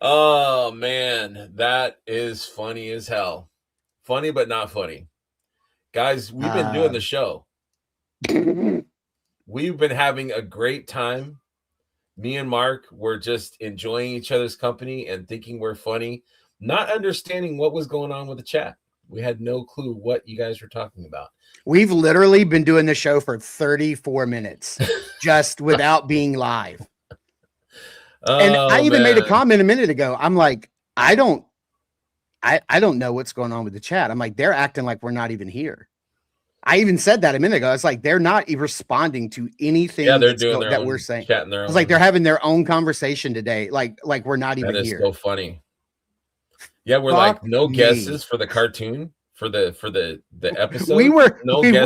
Oh man, that is funny as hell. Funny but not funny. Guys, we've been doing the show. We've been having a great time. Me and Mark were just enjoying each other's company and thinking we're funny, not understanding what was going on with the chat. We had no clue what you guys were talking about. We've literally been doing the show for 34 minutes just without being live. And I even made a comment a minute ago. I'm like, I don't know what's going on with the chat. I'm like, they're acting like we're not even here. I even said that a minute ago. It's like they're not even responding to anything that we're saying. It's like they're having their own conversation today. Like we're not even here. That is so funny. Yeah, we're like no guesses for the cartoon for the episode. We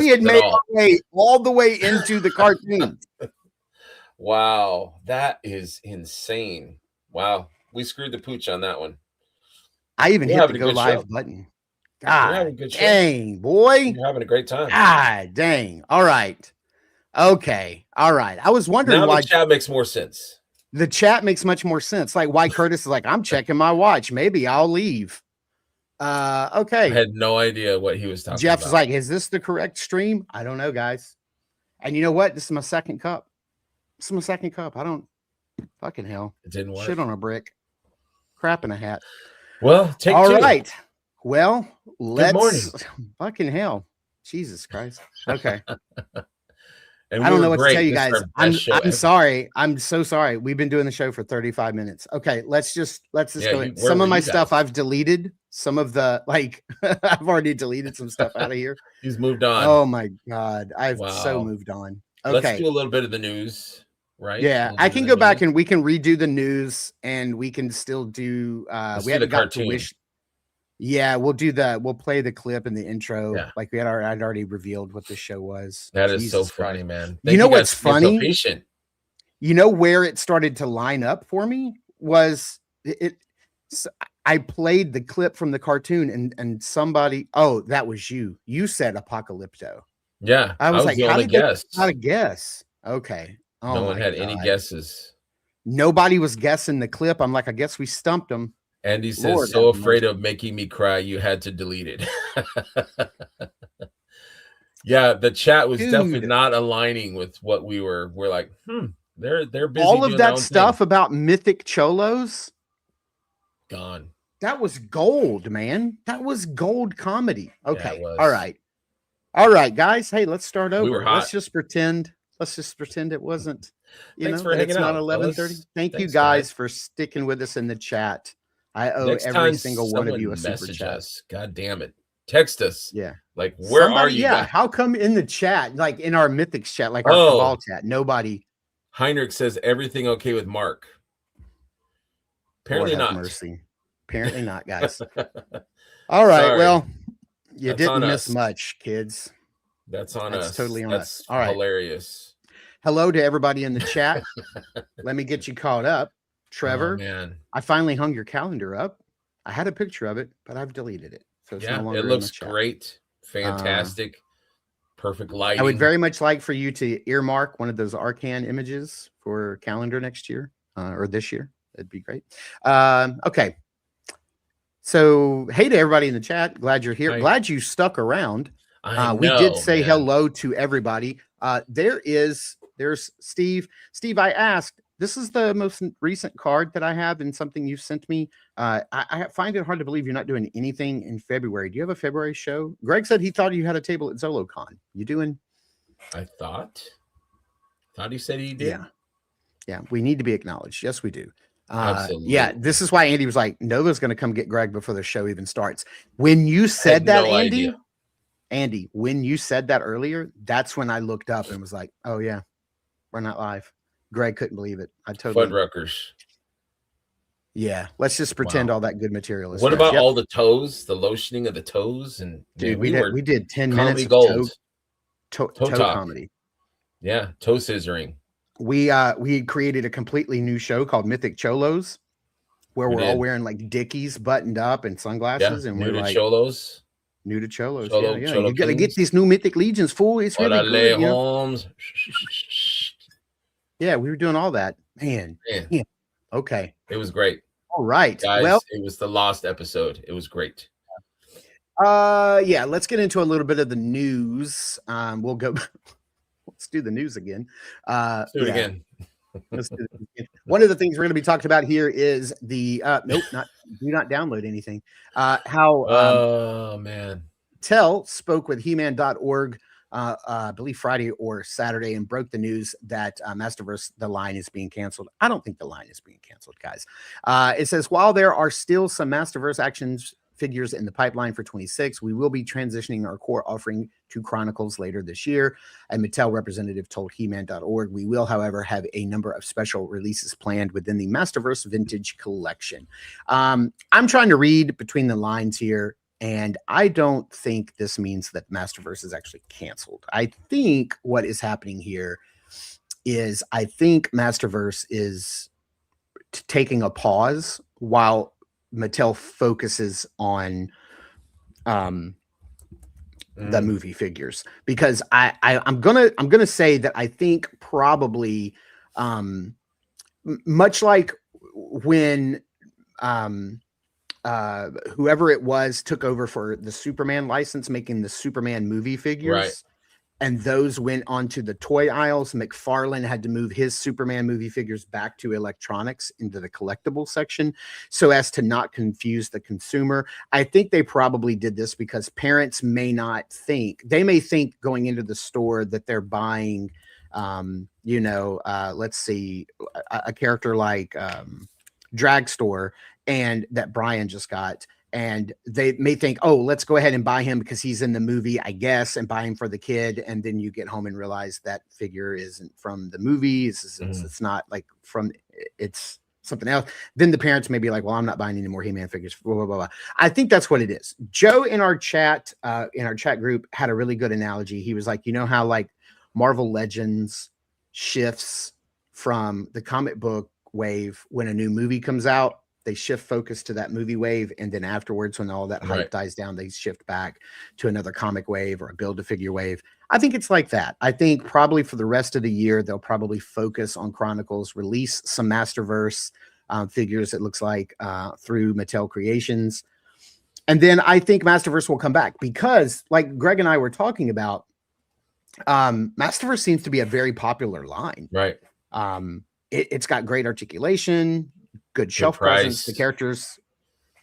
had made our way all the way into the cartoon. Wow, that is insane. Wow, we screwed the pooch on that one. I even hit the go live button. God dang, boy. You're having a great time. God dang. All right. Okay. All right. I was wondering why the chat makes more sense. The chat makes much more sense. Like why Curtis is like, I'm checking my watch. Maybe I'll leave. Okay. I had no idea what he was talking about. Jeff's like, is this the correct stream? I don't know, guys. And you know what? This is my second cup. I don't fucking hell. It didn't work. Shit on a brick. Crap in a hat. Well, take all two. Right. Well, let's. Good morning. Fucking hell. Jesus Christ. Okay. And I don't know what to tell you guys. I'm sorry. I'm so sorry. We've been doing the show for 35 minutes. Okay, let's just go. Some of my stuff I've deleted. Some of the I've already deleted some stuff out of here. He's moved on. Oh my God. I've so moved on. Okay. Let's do a little bit of the news, right? Yeah, I can go back and we can redo the news and we can still do we haven't got to wish. Yeah, we'll play the clip in the intro. Yeah. Like I'd already revealed what the show was. That is so funny, man. You know what's funny? So patient. You know where it started to line up for me was I played the clip from the cartoon and somebody, that was you. You said Apocalypto. Yeah. I was like, how to guess? Okay. Oh, no one had any guesses. Nobody was guessing the clip. I'm like, I guess we stumped them. Andy says, so afraid of making me cry, you had to delete it. Yeah, the chat was definitely not aligning with what we're like, they're busy. All of that stuff about Mythic Cholos gone. That was gold, man. That was gold comedy. Okay. Yeah, all right, guys. Hey, let's start over. We were hot. Let's just pretend it wasn't. Thanks for hanging it's out. Not 11:30. Thank you guys for sticking with us in the chat. I owe every single one of you a super chat. God damn it. Text us. Yeah. Like, where are you? Yeah. How come in the chat, like in our Mythics chat, like our football chat, nobody. Heinrich says everything okay with Mark. Apparently not. Mercy. Apparently not, guys. All right. Sorry. Well, you didn't miss much, kids. That's on us. Totally on us. All right. Hilarious. Hello to everybody in the chat. Let me get you caught up. Trevor, man, I finally hung your calendar up. I had a picture of it, but I've deleted it. So it's no longer it looks great. Fantastic. Perfect lighting. I would very much like for you to earmark one of those Arkhan images for calendar next year or this year. That'd be great. Okay. So, hey to everybody in the chat. Glad you're here. Glad you stuck around. We did say hello to everybody. There's Steve. Steve, I asked, this is the most recent card that I have and something you sent me. I find it hard to believe you're not doing anything in February. Do you have a February show? Greg said he thought you had a table at ZoloCon. You doing? I thought he said he did. Yeah. We need to be acknowledged. Yes, we do. Absolutely. Yeah. This is why Andy was like, Nova's going to come get Greg before the show even starts. When you said that, Andy, when you said that earlier, that's when I looked up and was like, oh yeah, we're not live. Greg couldn't believe it. I totally. Fuddruckers. Yeah, let's just pretend all that good material is. What about all the toes, the lotioning of the toes, and dude, we did 10 minutes of toe comedy. Yeah, toe scissoring. We created a completely new show called Mythic Cholos, where we're all wearing like Dickies buttoned up and sunglasses, and we're like Cholos. New to Cholos. Cholo you gotta get these new Mythic Legions, fool. It's really good. Holmes. Yeah, we were doing all that. Man. Man, Yeah. Okay. it was great. All right. Guys, Well, it was the lost episode. It was great. yeah, let's get into a little bit of the news. We'll go let's do the news again. Let's do it again. Let's do it again. One of the things we're going to be talking about here is the do not download anything. How Oh man. Mattel spoke with He-Man.org, I believe Friday or Saturday, and broke the news that Masterverse, the line is being canceled. I don't think the line is being canceled, guys. It says, while there are still some Masterverse actions figures in the pipeline for 26, we will be transitioning our core offering to Chronicles later this year. A Mattel representative told He-Man.org, we will, however, have a number of special releases planned within the Masterverse Vintage Collection. I'm trying to read between the lines here, and I don't think this means that Masterverse is actually canceled. I think what is happening here is I think Masterverse is taking a pause while Mattel focuses on the movie figures, because I'm gonna say that I think probably much like when whoever it was took over for the Superman license, making the Superman movie figures. Right. And those went onto the toy aisles. McFarlane had to move his Superman movie figures back to electronics into the collectible section so as to not confuse the consumer. I think they probably did this because parents may not think, they may think going into the store that they're buying, let's see, a character like Dragstore, and that Brian just got. And they may think, oh, let's go ahead and buy him because he's in the movie, I guess, and buy him for the kid. And then you get home and realize that figure isn't from the movie. It's not like from, it's something else. Then the parents may be like, well, I'm not buying any more He-Man figures. Blah, blah, blah, blah. I think that's what it is. Joe in our chat group had a really good analogy. He was like, you know how like Marvel Legends shifts from the comic book wave when a new movie comes out? They shift focus to that movie wave, and then afterwards, when all that hype dies down, they shift back to another comic wave or a build-a-figure wave. I think it's like that. I think probably for the rest of the year, they'll probably focus on Chronicles, release some Masterverse figures, it looks like, through Mattel Creations. And then I think Masterverse will come back because, like Greg and I were talking about, Masterverse seems to be a very popular line. Right. It's got great articulation, good shelf presence. The characters,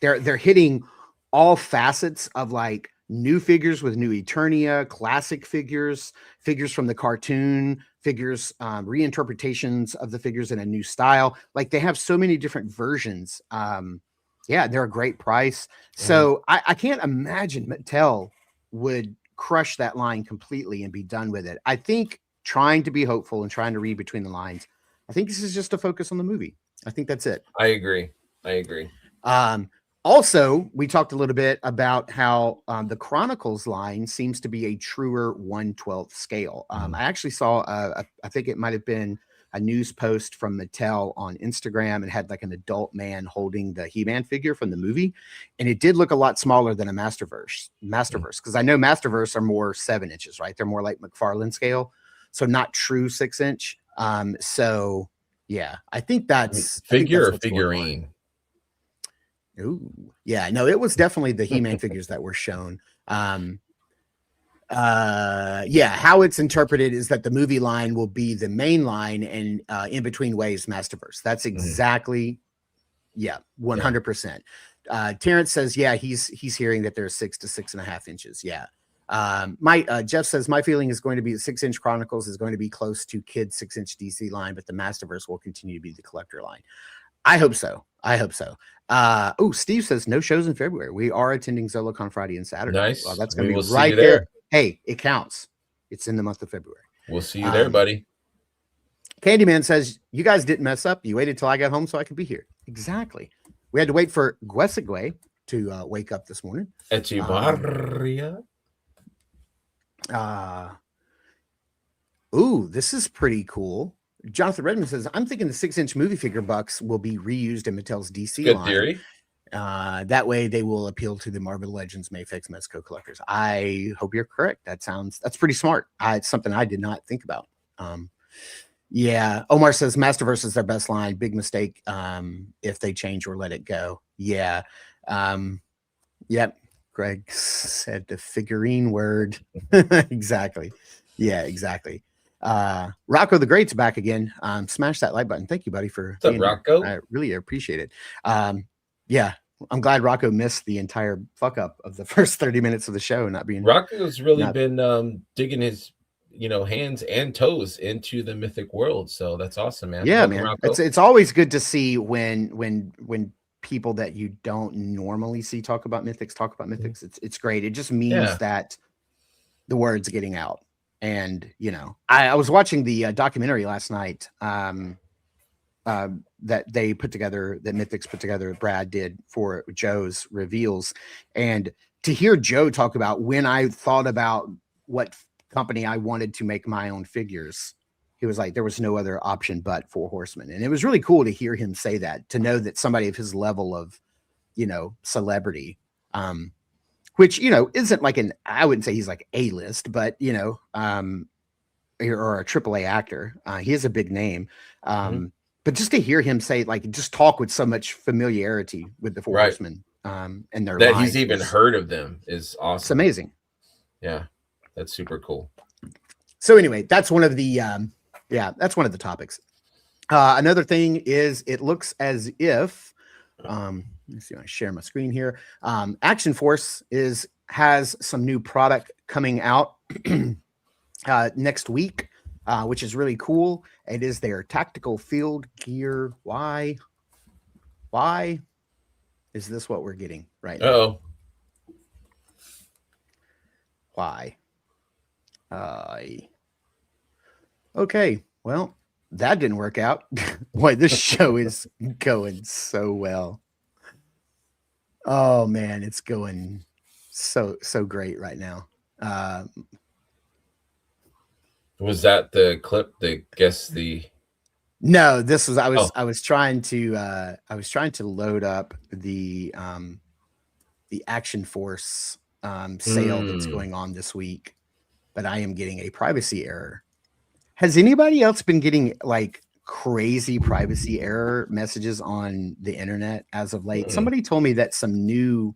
they're hitting all facets of like new figures with new Eternia, classic figures from the cartoon, figures, reinterpretations of the figures in a new style. Like they have so many different versions. They're a great price. So I can't imagine Mattel would crush that line completely and be done with it. I think, trying to be hopeful and trying to read between the lines, I think this is just a focus on the movie. I think that's it. I agree. Also, we talked a little bit about how the Chronicles line seems to be a truer 1/12 scale. I actually saw, I think it might have been a news post from Mattel on Instagram, and had like an adult man holding the He-Man figure from the movie. And it did look a lot smaller than a Masterverse. Because I know Masterverse are more 7 inches, right? They're more like McFarlane scale. So not true 6-inch. So yeah, I think that's figure or figurine. Ooh, yeah, no, it was definitely the He-Man figures that were shown. How it's interpreted is that the movie line will be the main line, and in between waves, Masterverse. That's exactly, 100%. Terrence says, he's hearing that there's 6 to 6.5 inches. Yeah. Jeff says, my feeling is going to be the 6-inch Chronicles is going to be close to kid 6-inch DC line, but the Masterverse will continue to be the collector line. I hope so. Steve says no shows in February. We are attending ZoloCon Friday and Saturday. Nice. Well, that's going to be right there. Hey, it counts. It's in the month of February. We'll see you there, buddy. Candyman says, you guys didn't mess up. You waited till I got home so I could be here. Exactly. We had to wait for Guesegwe to wake up this morning. Echevarria. This is pretty cool. Jonathan Redmond says, I'm thinking the 6-inch movie figure bucks will be reused in Mattel's DC Good line. Theory. That way they will appeal to the Marvel Legends, Mayfix, Mezco collectors. I hope you're correct. That's pretty smart. It's something I did not think about. Yeah. Omar says Masterverse is their best line. Big mistake if they change or let it go. Yeah. Yep. Greg said the figurine word. Exactly. Yeah, exactly. Rocco the Great's back again. Smash that like button. Thank you, buddy, for What's up, being here. Rocco? I really appreciate it. Yeah. I'm glad Rocco missed the entire fuck up of the first 30 minutes of the show, not being Rocco's really been digging his hands and toes into the mythic world. So that's awesome, man. Yeah, Welcome, man. Rocco. It's always good to see when people that you don't normally see talk about mythics. It's great. It just means that the word's getting out. And I was watching the documentary last night that they put together, that Mythics put together, Brad did for Joe's reveals. And to hear Joe talk about when I thought about what company I wanted to make my own figures, he was like, there was no other option but Four Horsemen. And it was really cool to hear him say that, to know that somebody of his level of, celebrity, which, isn't like I wouldn't say he's like A-list, but, or a AAA actor. He is a big name. But just to hear him say, like, just talk with so much familiarity with the Four Horsemen and their that he's even heard of them is awesome. It's amazing. Yeah, that's super cool. So anyway, that's one of the that's one of the topics. Another thing is, it looks as if let's see, I share my screen here. Action Force has some new product coming out next week, which is really cool. It is their tactical field gear. Why is this what we're getting right now? Why? Okay, well, that didn't work out. Boy, this show is going so well. Oh man, it's going so great right now. Was that the clip? No, this was I was trying to load up the Action Force sale that's going on this week, but I am getting a privacy error. Has anybody else been getting like crazy privacy error messages on the internet as of late? Somebody told me that some new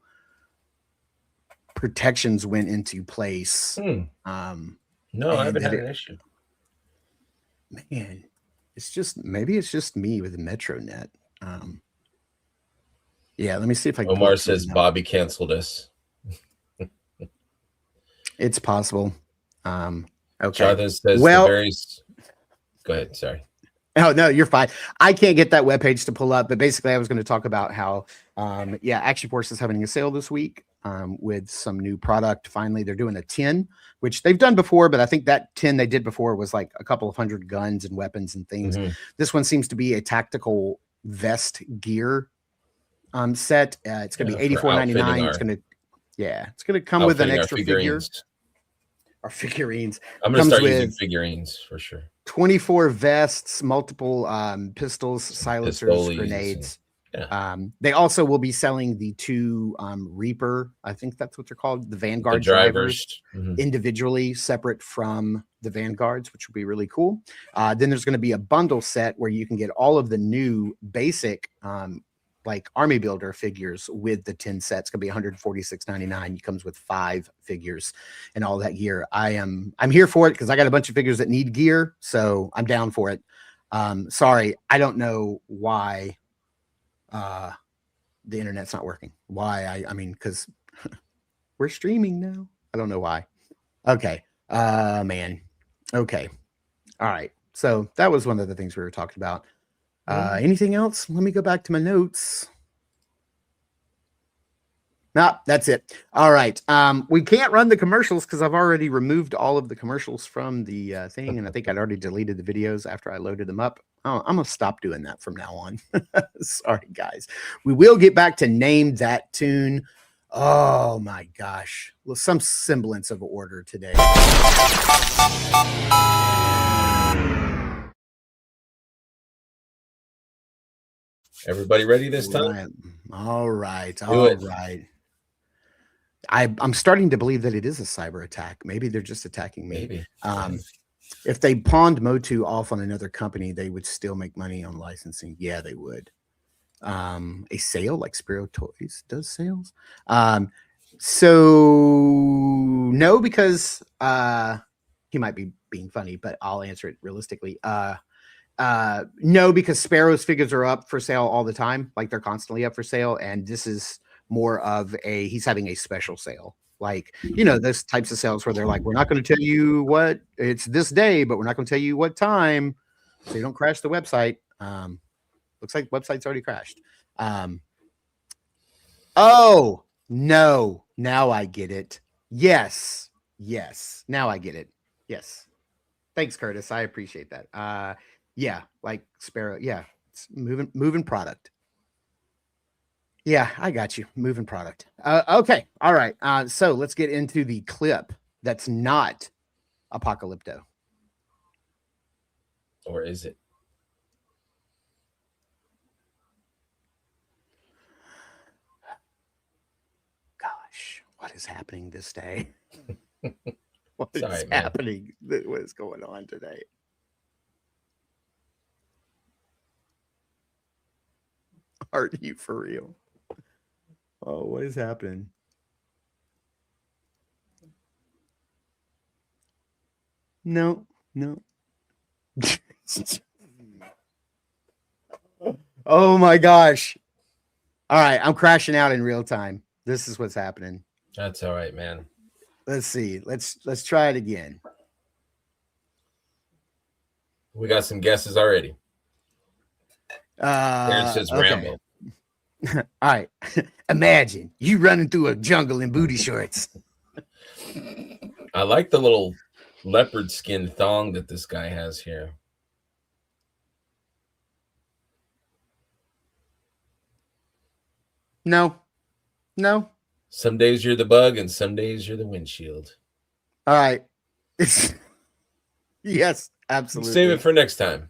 protections went into place. No, I haven't had an issue. Man, maybe it's just me with the MetroNet. Yeah, let me see if I can. Omar says Bobby canceled us. It's possible. Okay. Jonathan says go ahead. Sorry. Oh, no, you're fine. I can't get that webpage to pull up, but basically I was going to talk about how, Action Force is having a sale this week with some new product. Finally, they're doing a 10, which they've done before, but I think that 10 they did before was like a couple of hundred guns and weapons and things. This one seems to be a tactical vest gear set. It's going to be $84.99. It's going to come with an extra figure. Our figurines. I'm going to start using figurines for sure. 24 vests, multiple pistols, silencers, grenades. They also will be selling the 2 Reaper, I think that's what they're called, the Vanguard drivers, individually, separate from the Vanguards, which will be really cool. Then there's going to be a bundle set where you can get all of the new basic like army builder figures with the 10 sets. It's gonna be $146.99. It comes with 5 figures and all that gear. I'm here for it because I got a bunch of figures that need gear, so I'm down for it. Sorry, I don't know why the internet's not working. Why? I mean, because we're streaming now. I don't know why. Okay. Man. Okay. All right. So that was one of the things we were talking about. Anything else? Let me go back to my notes. No, that's it. All right. We can't run the commercials because I've already removed all of the commercials from the thing, and I think I'd already deleted the videos after I loaded them up. Oh, I'm gonna stop doing that from now on. Sorry, guys. We will get back to Name That Tune. Oh my gosh. Well, some semblance of order today. Everybody ready this time? All right. I'm starting to believe that it is a cyber attack. Maybe they're just attacking me. Maybe. If they pawned Motu off on another company, they would still make money on licensing. Yeah, they would. A sale like Spiro Toys does sales. So no, because he might be being funny, but I'll answer it realistically. No, because Sparrow's figures are up for sale all the time. Like they're constantly up for sale. And this is more of he's having a special sale. Like, those types of sales where they're like, we're not going to tell you what it's this day, but we're not going to tell you what time. So you don't crash the website. Looks like the website's already crashed. Oh, no. Now I get it. Yes. Now I get it. Yes. Thanks, Curtis. I appreciate that. Yeah, like Sparrow. Yeah, it's moving product. Yeah, I got you. Moving product. Okay. All right. So let's get into the clip that's not Apocalypto. Or is it? Gosh, what is happening this day? What is happening? What is going on today? Are you for real? Oh, what is happening? No. Oh my gosh. All right, I'm crashing out in real time. This is what's happening. That's all right, man. Let's see. Let's try it again. We got some guesses already. Aaron says okay. Rambo. All right. Imagine you running through a jungle in booty shorts. I like the little leopard skin thong that this guy has here. No. Some days you're the bug and some days you're the windshield. All right. Yes, absolutely. Save it for next time.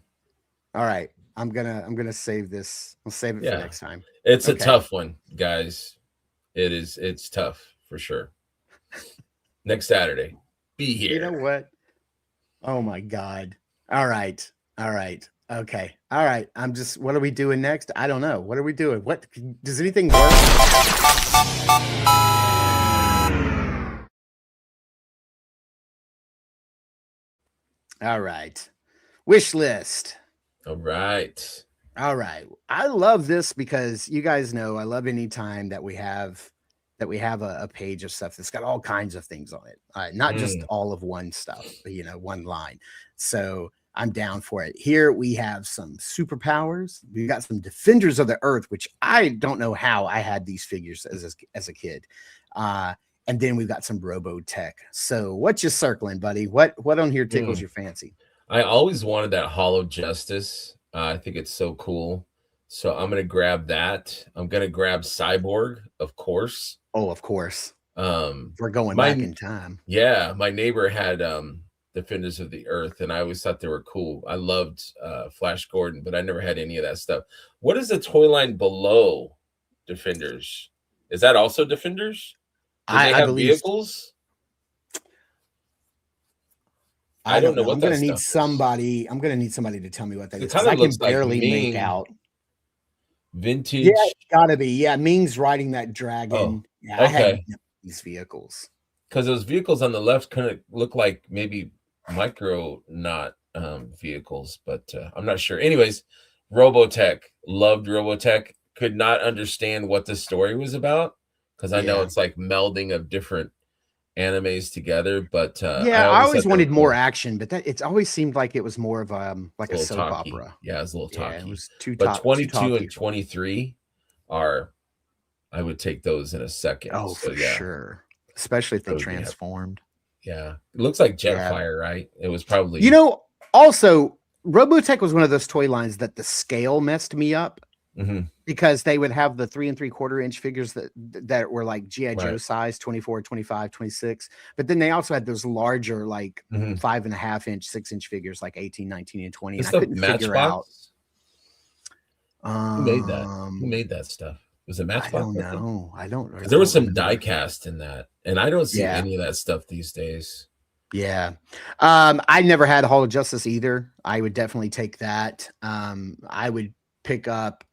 All right. I'm gonna save this. I'll save it for next time. It's a tough one, guys. It's tough for sure. Next Saturday. Be here. You know what? Oh my God. All right. Okay. All right. What are we doing next? I don't know. What are we doing? What does anything work? All right. Wish list. All right. I love this because you guys know I love any time that we have a page of stuff that's got all kinds of things on it. Not just all of one stuff, but, one line. So I'm down for it. Here we have some superpowers. We got some Defenders of the Earth, which I don't know how I had these figures as a kid. And then we've got some Robotech. So what you circling, buddy? What on here tickles your fancy? I always wanted that Hollow Justice. I think it's so cool. So I'm going to grab that. I'm going to grab Cyborg, of course. Oh, of course. We're going back in time. Yeah. My neighbor had Defenders of the Earth, and I always thought they were cool. I loved Flash Gordon, but I never had any of that stuff. What is the toy line below Defenders? Is that also Defenders? Do they have vehicles? I don't know what that stuff is. I'm gonna need somebody to tell me what that is. I can barely make out. Vintage. Yeah, it's gotta be. Yeah, Ming's riding that dragon. Oh, yeah, okay. I had these vehicles. Because those vehicles on the left kind of look like maybe Micronaut vehicles, but I'm not sure. Anyways, Robotech. Loved Robotech. Could not understand what the story was about because I know it's like melding of different animes together, but I always wanted more action, but it's always seemed like it was more of like a soap opera. Yeah, it was a little talky. It was too but 22 and 23 are, I would take those in a second. Oh, so, for sure, especially if they transformed. Yeah, it looks like Jetfire, right? It was probably also Robotech was one of those toy lines that the scale messed me up. Because they would have the 3 3/4 inch figures that were like G.I. Joe size, 24, 25, 26. But then they also had those larger, like 5.5 inch, 6 inch figures, like 18, 19, and 20. And I couldn't figure out. Who made that? Who made that stuff? Was it Matchbox? I don't know. There was some die cast in that, and I don't see any of that stuff these days. Yeah. I never had Hall of Justice either. I would definitely take that. I would pick up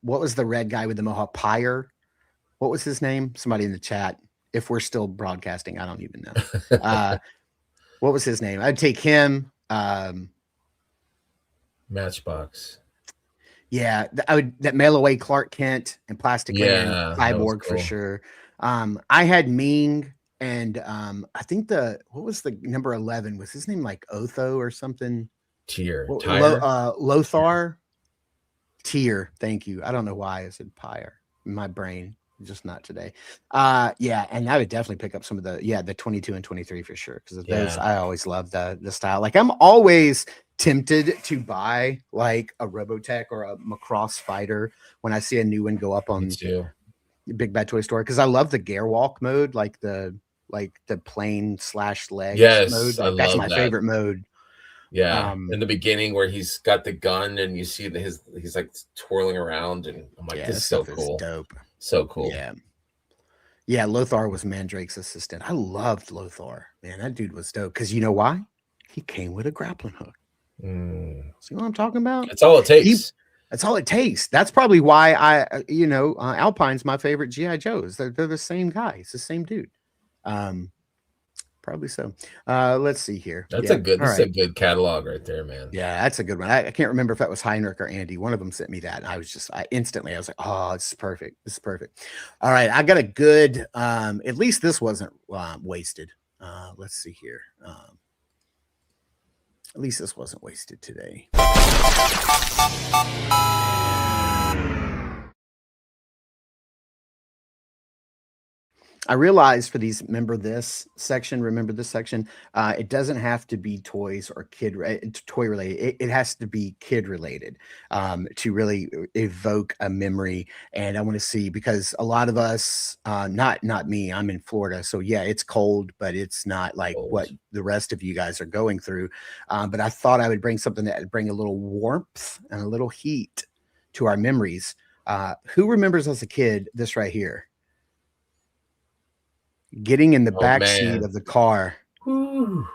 what was the red guy with the Mohawk? Pyre? What was his name? Somebody in the chat. If we're still broadcasting, I don't even know. What was his name? I'd take him. Matchbox. Yeah, I would that mail away Clark Kent and Plastic Man, Cyborg cool. for sure. I had Ming and I think what was the number 11? Was his name like Otho or something? Lothar. Tier. Thank you. I don't know why I said Pyre. My brain, just not today. Yeah, and I would definitely pick up some of the 22 and 23 for sure. Because those I always love the style. Like I'm always tempted to buy like a Robotech or a Macross Fighter when I see a new one go up on Big Bad Toy Store. Because I love the Gear Walk mode, like the plane / legs mode. Like, that's my favorite mode. Yeah, in the beginning where he's got the gun and you see he's like twirling around, and I'm like, this is so cool, dope, so cool. Yeah. Lothar was Mandrake's assistant. I loved Lothar, man. That dude was dope because you know why? He came with a grappling hook. See what I'm talking about? That's all it takes. That's all it takes. That's probably why Alpine's my favorite GI Joes. They're the same guy. It's the same dude. Probably so. Let's see here. That's a good catalog right there, man. Yeah, that's a good one. I can't remember if that was Heinrich or Andy. One of them sent me that. And I was like, oh, this is perfect. This is perfect. All right. I got a good, at least this wasn't wasted. Let's see here. At least this wasn't wasted today. I realized for these remember this section, it doesn't have to be toys or toy related. It has to be kid related to really evoke a memory. And I want to see, because a lot of us, not me, I'm in Florida. So yeah, it's cold, but it's not like what the rest of you guys are going through. But I thought I would bring something that would bring a little warmth and a little heat to our memories. Who remembers as a kid this right here? Getting in the back seat of the car, and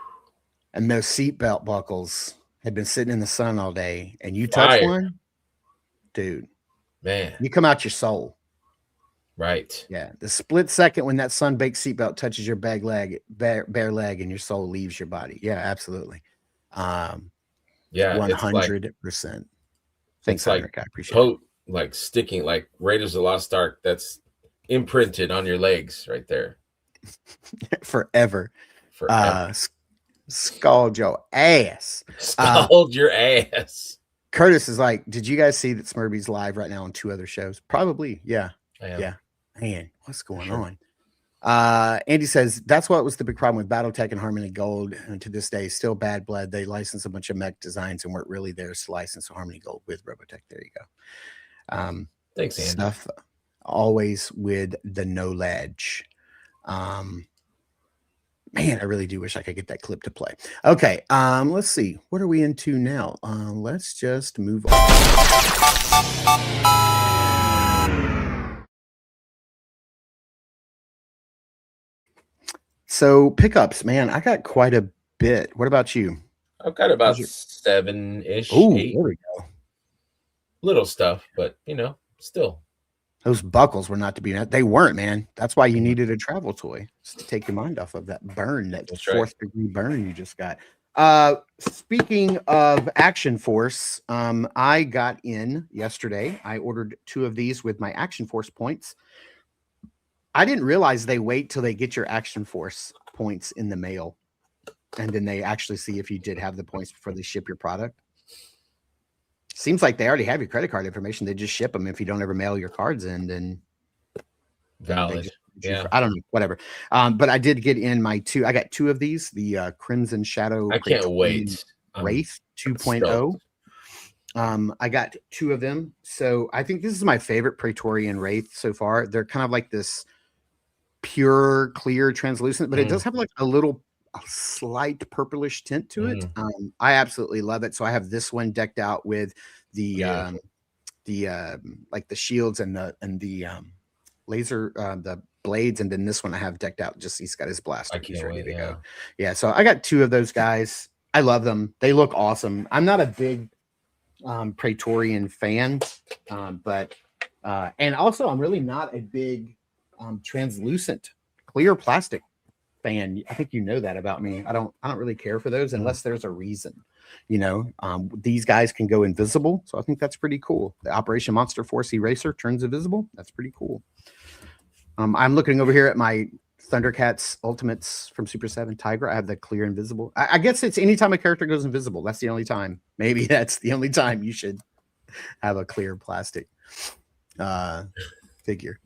those seatbelt buckles had been sitting in the sun all day, and you touch one, dude, man, you come out your soul. Right. Yeah. The split second when that sun-baked seatbelt touches your bare leg and your soul leaves your body. Yeah, absolutely. Yeah, 100%. Thanks, Heinrich. I appreciate it. Like sticking, like Raiders of the Lost Ark, that's imprinted on your legs right there. Forever. Scald your ass. Scald your ass. Curtis is like, did you guys see that Smurby's live right now on 2 other shows? Probably. Yeah. Yeah. Man, what's going on? Andy says that's what was the big problem with Battletech and Harmony Gold, and to this day still bad blood. They licensed a bunch of mech designs and weren't really theirs to license Harmony Gold with Robotech. There you go. Thanks, Andy. Stuff always with the knowledge. Man, I really do wish I could get that clip to play. Okay, let's see. What are we into now? Let's just move on. So pickups, man, I got quite a bit. What about you? I've got about 7-ish. Oh, 8. There we go. Little stuff, but still. Those buckles were not to be. They weren't, man. That's why you needed a travel toy, just to take your mind off of that burn, that fourth-degree burn you just got. Speaking of Action Force, I got in yesterday. I ordered 2 of these with my Action Force points. I didn't realize they wait till they get your Action Force points in the mail, and then they actually see if you did have the points before they ship your product. Seems like they already have your credit card information. They just ship them. If you don't ever mail your cards in, then valid. I don't know, whatever. But I did get in my 2. I got 2 of these, the Crimson Shadow. I can't wait. Wraith 2.0. I got 2 of them. So I think this is my favorite Praetorian Wraith so far. They're kind of like this pure, clear, translucent, but it does have like a slight purplish tint to it. I absolutely love it. So I have this one decked out with the like the shields and the laser, the blades, and then this one I have decked out. Just he's got his blaster. He's ready to go. Yeah. Yeah, so I got 2 of those guys. I love them. They look awesome. I'm not a big Praetorian fan, but and also I'm really not a big translucent clear plastic fan. I think you know that about me. I don't really care for those unless there's a reason. You know, these guys can go invisible, so I think that's pretty cool. The Operation Monster Force Eraser turns invisible. That's pretty cool. I'm looking over here at my Thundercats Ultimates from Super 7 Tiger. I have the clear invisible. I guess it's anytime a character goes invisible. That's the only time. Maybe that's the only time you should have a clear plastic figure.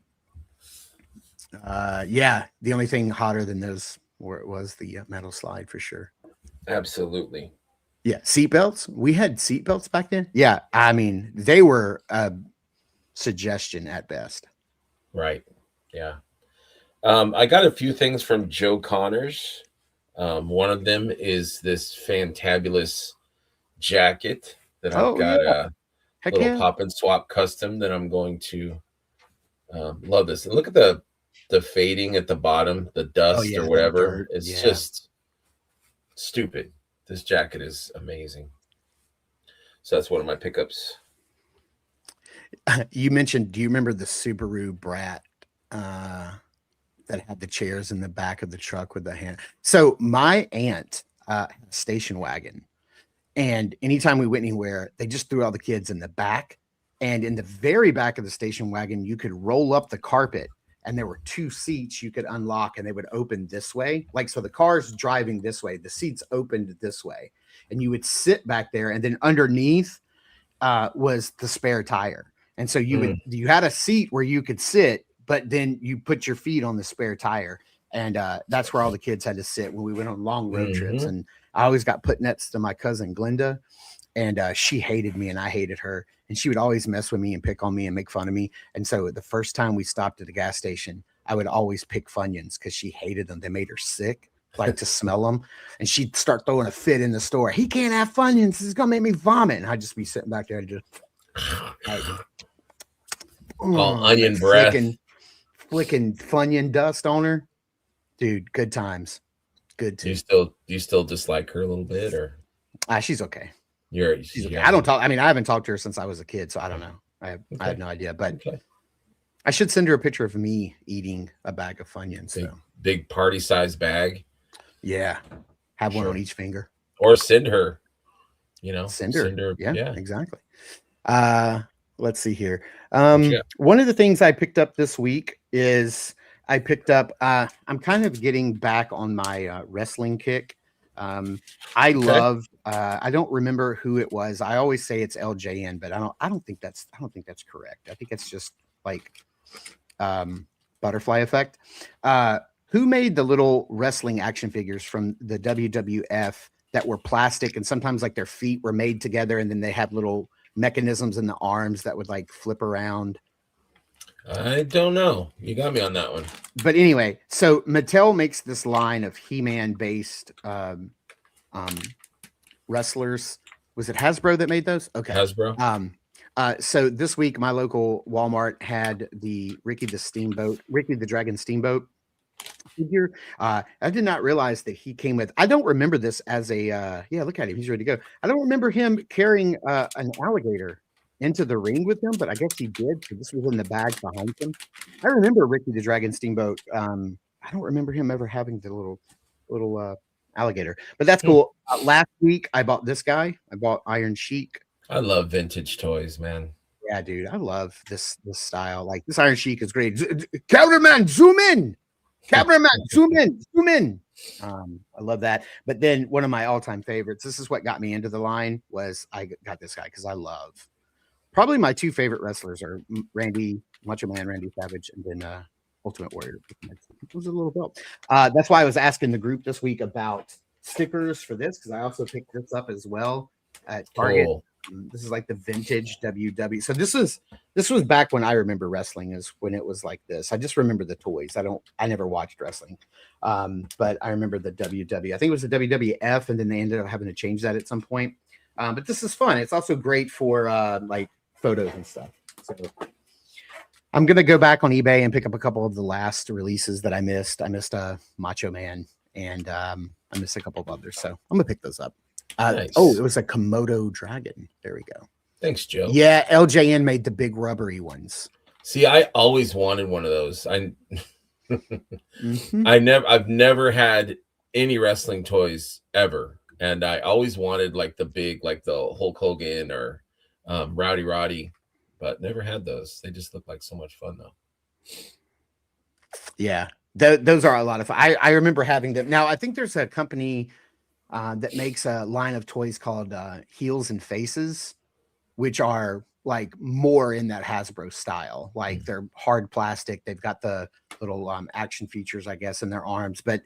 Yeah, the only thing hotter than those was the metal slide for sure. Absolutely. Yeah, seatbelts. We had seatbelts back then. Yeah, I mean, they were a suggestion at best. Right. Yeah. I got a few things from Joe Connors. One of them is this fantabulous jacket that I've got a little pop and swap custom that I'm going to love this. And look at the fading at the bottom, the dust or whatever. It's just stupid. This jacket is amazing. So that's one of my pickups. You mentioned, do you remember the Subaru Brat that had the chairs in the back of the truck with the hand? So my aunt had a station wagon, and anytime we went anywhere, they just threw all the kids in the back. And in the very back of the station wagon, you could roll up the carpet, and there were 2 seats you could unlock, and they would open this way. Like, so the car's driving this way, the seats opened this way, and you would sit back there, and then underneath was the spare tire. And so you had a seat where you could sit, but then you put your feet on the spare tire. And that's where all the kids had to sit when we went on long road trips. And I always got put next to my cousin Glenda, and she hated me and I hated her. And she would always mess with me and pick on me and make fun of me. And so the first time we stopped at a gas station, I would always pick Funyuns because she hated them. They made her sick, like to smell them. And she'd start throwing a fit in the store. He can't have Funyuns. This is going to make me vomit. And I'd just be sitting back there and just all onion breath. Flicking Funyun dust on her. Dude, good times. Good too. Do you still dislike her a little bit, or she's okay. She's okay. I don't talk. I mean, I haven't talked to her since I was a kid, so I don't know. I have no idea. But I should send her a picture of me eating a bag of Funyuns. Big party size bag. Yeah, have one on each finger, or send her. Send her. Yeah, exactly. Let's see here. One of the things I picked up this week is I picked up. I'm kind of getting back on my wrestling kick. I love. I don't remember who it was. I always say it's LJN, but I don't think that's correct. I think it's just like butterfly effect. Who made the little wrestling action figures from the WWF that were plastic and sometimes like their feet were made together and then they have little mechanisms in the arms that would like flip around? I don't know. You got me on that one. But anyway, so Mattel makes this line of He-Man based wrestlers. Was it Hasbro that made those? Okay. Hasbro. So this week, my local Walmart had the Ricky the Dragon Steamboat figure. I did not realize that he came with, I don't remember this as a, look at him. He's ready to go. I don't remember him carrying an alligator into the ring with him, but I guess he did. So this was in the bag behind him. I remember Ricky the Dragon Steamboat. I don't remember him ever having the little alligator, but that's cool. Last week, I bought this guy. I bought Iron Sheik. I love vintage toys, man. Yeah, dude, I love this style. Like this Iron Sheik is great. Cameraman, zoom in. Cameraman, zoom in. I love that. But then one of my all-time favorites, this is what got me into the line, was I got this guy because I love, probably my 2 favorite wrestlers are Macho Man Randy Savage, and then Ultimate Warrior. It was a little belt. That's why I was asking the group this week about stickers for this, because I also picked this up as well at Target. Cool. This is like the vintage WW. So this was back when I remember wrestling, is when it was like this. I just remember the toys. I never watched wrestling. But I remember the WW. I think it was the WWF, and then they ended up having to change that at some point. But this is fun. It's also great for like photos and stuff. So I'm gonna go back on eBay and pick up a couple of the last releases that I missed. I missed Macho Man, and I missed a couple of others, so I'm gonna pick those up. Nice. Oh, it was a Komodo dragon. There we go. Thanks, Joe. Yeah, LJN made the big rubbery ones. See, I always wanted one of those. I've never had any wrestling toys ever, and I always wanted like the big, like the Hulk Hogan or Rowdy Roddy, but never had those. They just look like so much fun though. Yeah, those are a lot of fun. I remember having them. Now I think there's a company that makes a line of toys called Heels and Faces, which are like more in that Hasbro style. Like they're hard plastic. They've got the little action features, I guess, in their arms, but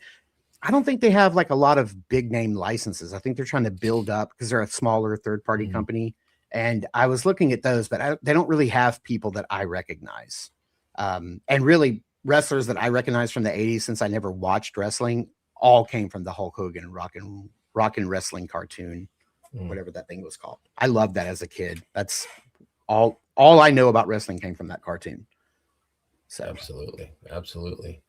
I don't think they have like a lot of big name licenses. I think they're trying to build up because they're a smaller third party company. And I was looking at those, but they don't really have people that I recognize. And really wrestlers that I recognize from the 80s, since I never watched wrestling, all came from the Hulk Hogan rock and wrestling cartoon, whatever that thing was called. I loved that as a kid. That's all I know about wrestling came from that cartoon. So absolutely.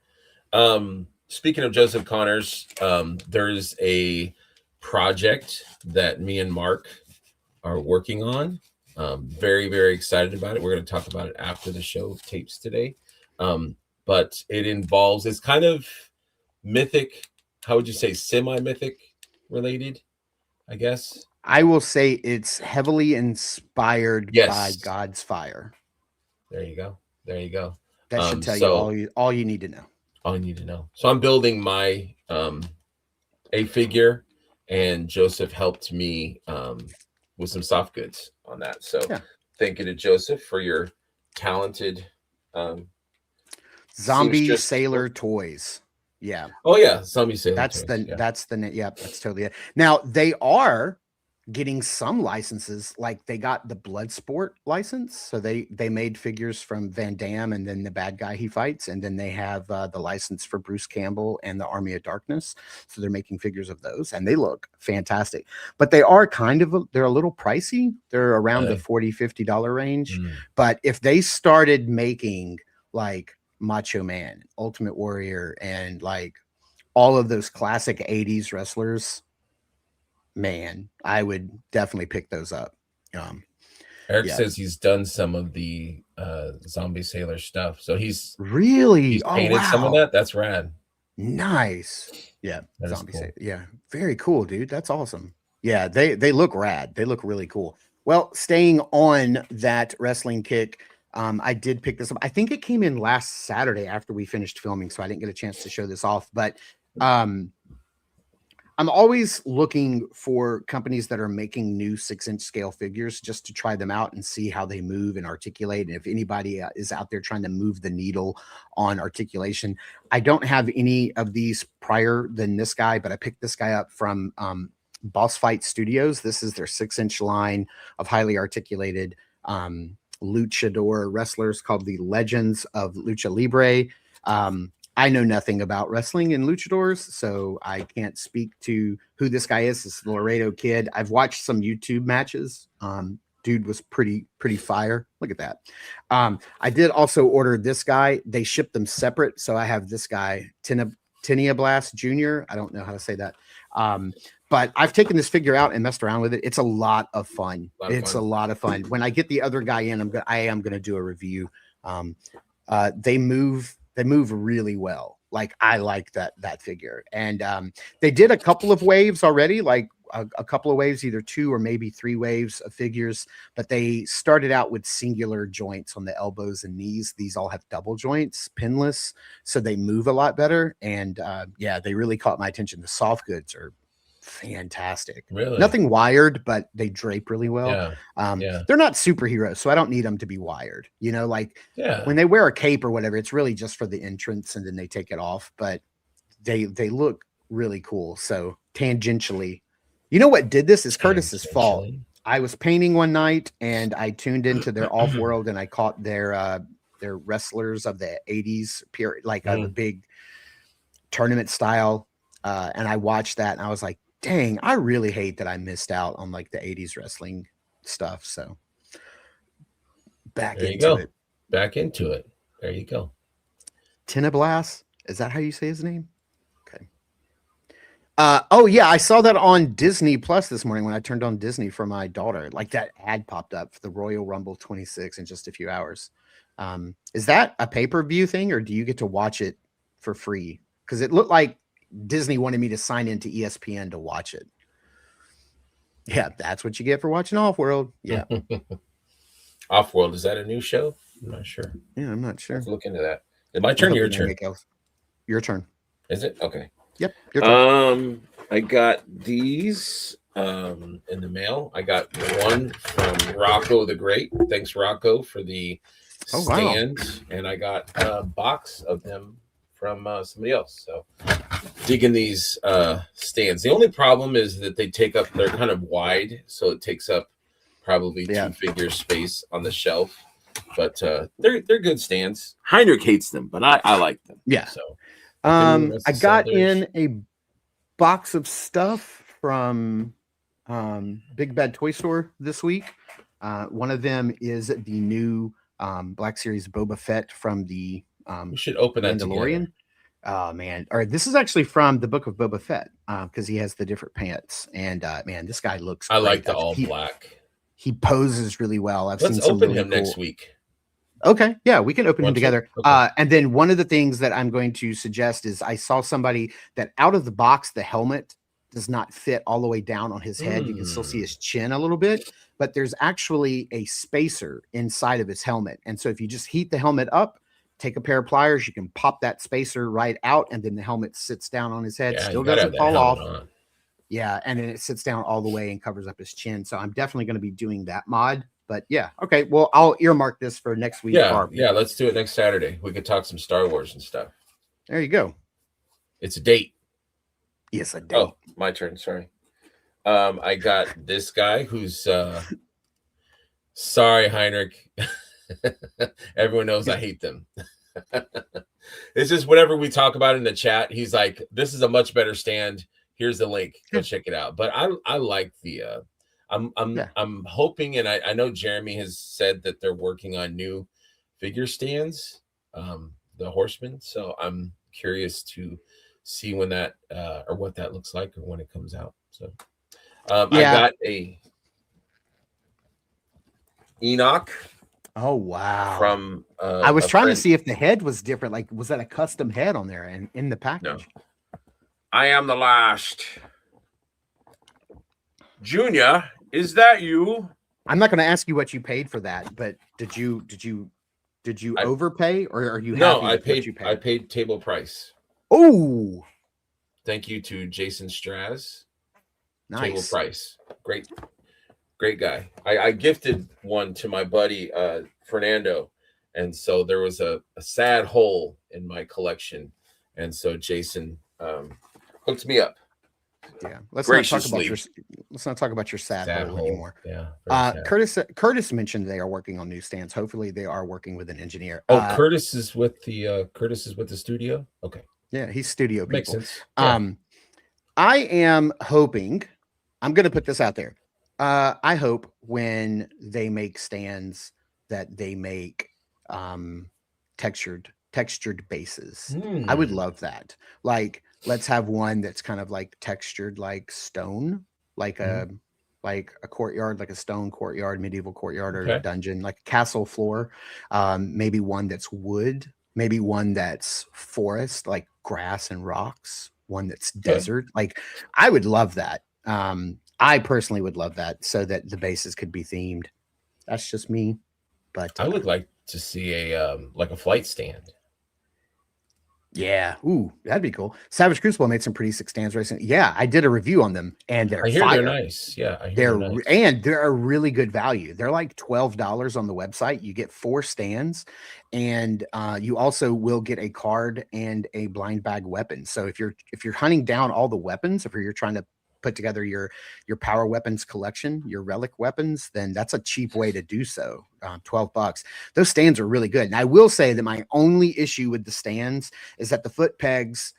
Speaking of Joseph Connors, there's a project that me and Mark are working on. Very, very excited about it. We're going to talk about it after the show tapes today. But it involves, it's kind of mythic. How would you say, semi-mythic related, I guess? I will say it's heavily inspired by God's fire. There you go. That should tell you all you need to know. All you need to know. So I'm building my a figure, and Joseph helped me with some soft goods on that. So thank you to Joseph for your talented Zombie Sailor Toys. Yeah. Oh yeah, Zombie Sailor. That's totally it. Now they are getting some licenses, like they got the Bloodsport license, so they made figures from Van Damme and then the bad guy he fights, and then they have the license for Bruce Campbell and the Army of Darkness, so they're making figures of those, and they look fantastic. But they are they're a little pricey. They're around the $40-$50 range. But if they started making like Macho Man, Ultimate Warrior, and like all of those classic 80s wrestlers, man, I would definitely pick those up. Eric says he's done some of the Zombie Sailor stuff, so he's painted some of that. That's rad. Nice. Yeah, Zombie Sailor. Yeah, very cool, dude. That's awesome. Yeah, they look rad. They look really cool. Well, staying on that wrestling kick, I did pick this up. I think it came in last Saturday after we finished filming, so I didn't get a chance to show this off, but I'm always looking for companies that are making new 6-inch scale figures just to try them out and see how they move and articulate. And if anybody is out there trying to move the needle on articulation, I don't have any of these prior than this guy, but I picked this guy up from Boss Fight Studios. This is their 6-inch line of highly articulated luchador wrestlers called the Legends of Lucha Libre. I know nothing about wrestling and luchadors, so I can't speak to who this guy is. This Laredo kid. I've watched some YouTube matches. Dude was pretty fire. Look at that. I did also order this guy. They shipped them separate, so I have this guy, Tinea Blast Jr. I don't know how to say that. But I've taken this figure out and messed around with it. It's a lot of fun. A lot of fun. When I get the other guy in, I am gonna do a review. They move really well. Like I like that figure. And they did a couple of waves already, like a couple of waves, either 2 or maybe 3 waves of figures, but they started out with singular joints on the elbows and knees. These all have double joints, pinless, so they move a lot better. And yeah, they really caught my attention. The soft goods are fantastic. Really? Nothing wired, but they drape really well. Yeah. They're not superheroes, so I don't need them to be wired. You know, like when they wear a cape or whatever, it's really just for the entrance and then they take it off. But they look really cool. So tangentially, you know what did this is Curtis's fault. I was painting one night and I tuned into their off world and I caught their wrestlers of the 80s period, like a big tournament style. And I watched that and I was like, dang, I really hate that I missed out on like the 80s wrestling stuff. So back into it. There you go. Tinablas. Is that how you say his name? Okay. Oh yeah, I saw that on Disney Plus this morning when I turned on Disney for my daughter. Like that ad popped up for the Royal Rumble 26 in just a few hours. Is that a pay-per-view thing, or do you get to watch it for free? Because it looked like Disney wanted me to sign into ESPN to watch it. Yeah, that's what you get for watching Offworld. Yeah. Offworld, is that a new show? I'm not sure. Yeah, I'm not sure. Let's look into that. Is my turn? Your turn? Your turn. Is it? Okay. Yep. Your turn. I got these in the mail. I got one from Rocco the Great. Thanks, Rocco, for the stand. Wow. And I got a box of them from somebody else. So digging these stands. The only problem is that they're kind of wide, so it takes up probably 2 figure space on the shelf. But they're good stands. Heinrich hates them, but I like them. Yeah. So I got in a box of stuff from Big Bad Toy Store this week. One of them is the new Black Series Boba Fett from the we should open that Mandalorian. Oh man. All right, this is actually from the Book of Boba Fett, because he has the different pants. And man, this guy looks I like the all black. He poses really well. Let's open him next week. Okay. Yeah, we can open him together. Okay. And then one of the things that I'm going to suggest is I saw somebody that out of the box, the helmet does not fit all the way down on his head. You can still see his chin a little bit, but there's actually a spacer inside of his helmet. And so if you just heat the helmet up, take a pair of pliers, you can pop that spacer right out, and then the helmet sits down on his head. Still doesn't fall off. Yeah, and then it sits down all the way and covers up his chin. So I'm definitely going to be doing that mod. But yeah, okay. Well, I'll earmark this for next week. Yeah, let's do it next Saturday. We could talk some Star Wars and stuff. There you go. It's a date. Yes, a date. Oh, my turn. Sorry. I got this guy who's sorry, Heinrich. Everyone knows I hate them. It's just whenever we talk about it in the chat, he's like, "This is a much better stand. Here's the link. Go check it out." But I like the. I'm hoping, and I know Jeremy has said that they're working on new figure stands, the Horsemen. So I'm curious to see when that or what that looks like or when it comes out. So I got a Enoch. Oh wow! From I was trying to see if the head was different. Like, was that a custom head on there and in the package? No. I am the last. Junior, is that you? I'm not going to ask you what you paid for that, but did you overpay, or are you happy? No, I paid table price. Oh, thank you to Jason Straz. Nice. Table price. Great guy. I gifted one to my buddy Fernando, and so there was a sad hole in my collection, and so Jason hooked me up. Yeah, let's not talk about your sad hole anymore. Yeah. Curtis mentioned they are working on new stands. Hopefully, they are working with an engineer. Oh, Curtis is with the studio. Okay. Yeah, he's studio people. Makes sense. Yeah. I am hoping. I'm going to put this out there. I hope when they make stands that they make textured bases. I would love that. Like, let's have one that's kind of like textured like stone, like a courtyard, like a stone courtyard, medieval courtyard, or a dungeon, like a castle floor. Maybe one that's wood, maybe one that's forest, like grass and rocks, one that's desert. Like, I would love that. I personally would love that, so that the bases could be themed. That's just me. But I would like to see a like a flight stand. Yeah. Ooh, that'd be cool. Savage Crucible made some pretty sick stands recently. Yeah, I did a review on them, and they're they're nice. Yeah, they're a really good value. They're like $12 on the website. You get 4 stands, and you also will get a card and a blind bag weapon. So if you're hunting down all the weapons, if you're trying to put together your power weapons collection, your relic weapons, then that's a cheap way to do so. $12. Those stands are really good. And I will say that my only issue with the stands is that the foot pegs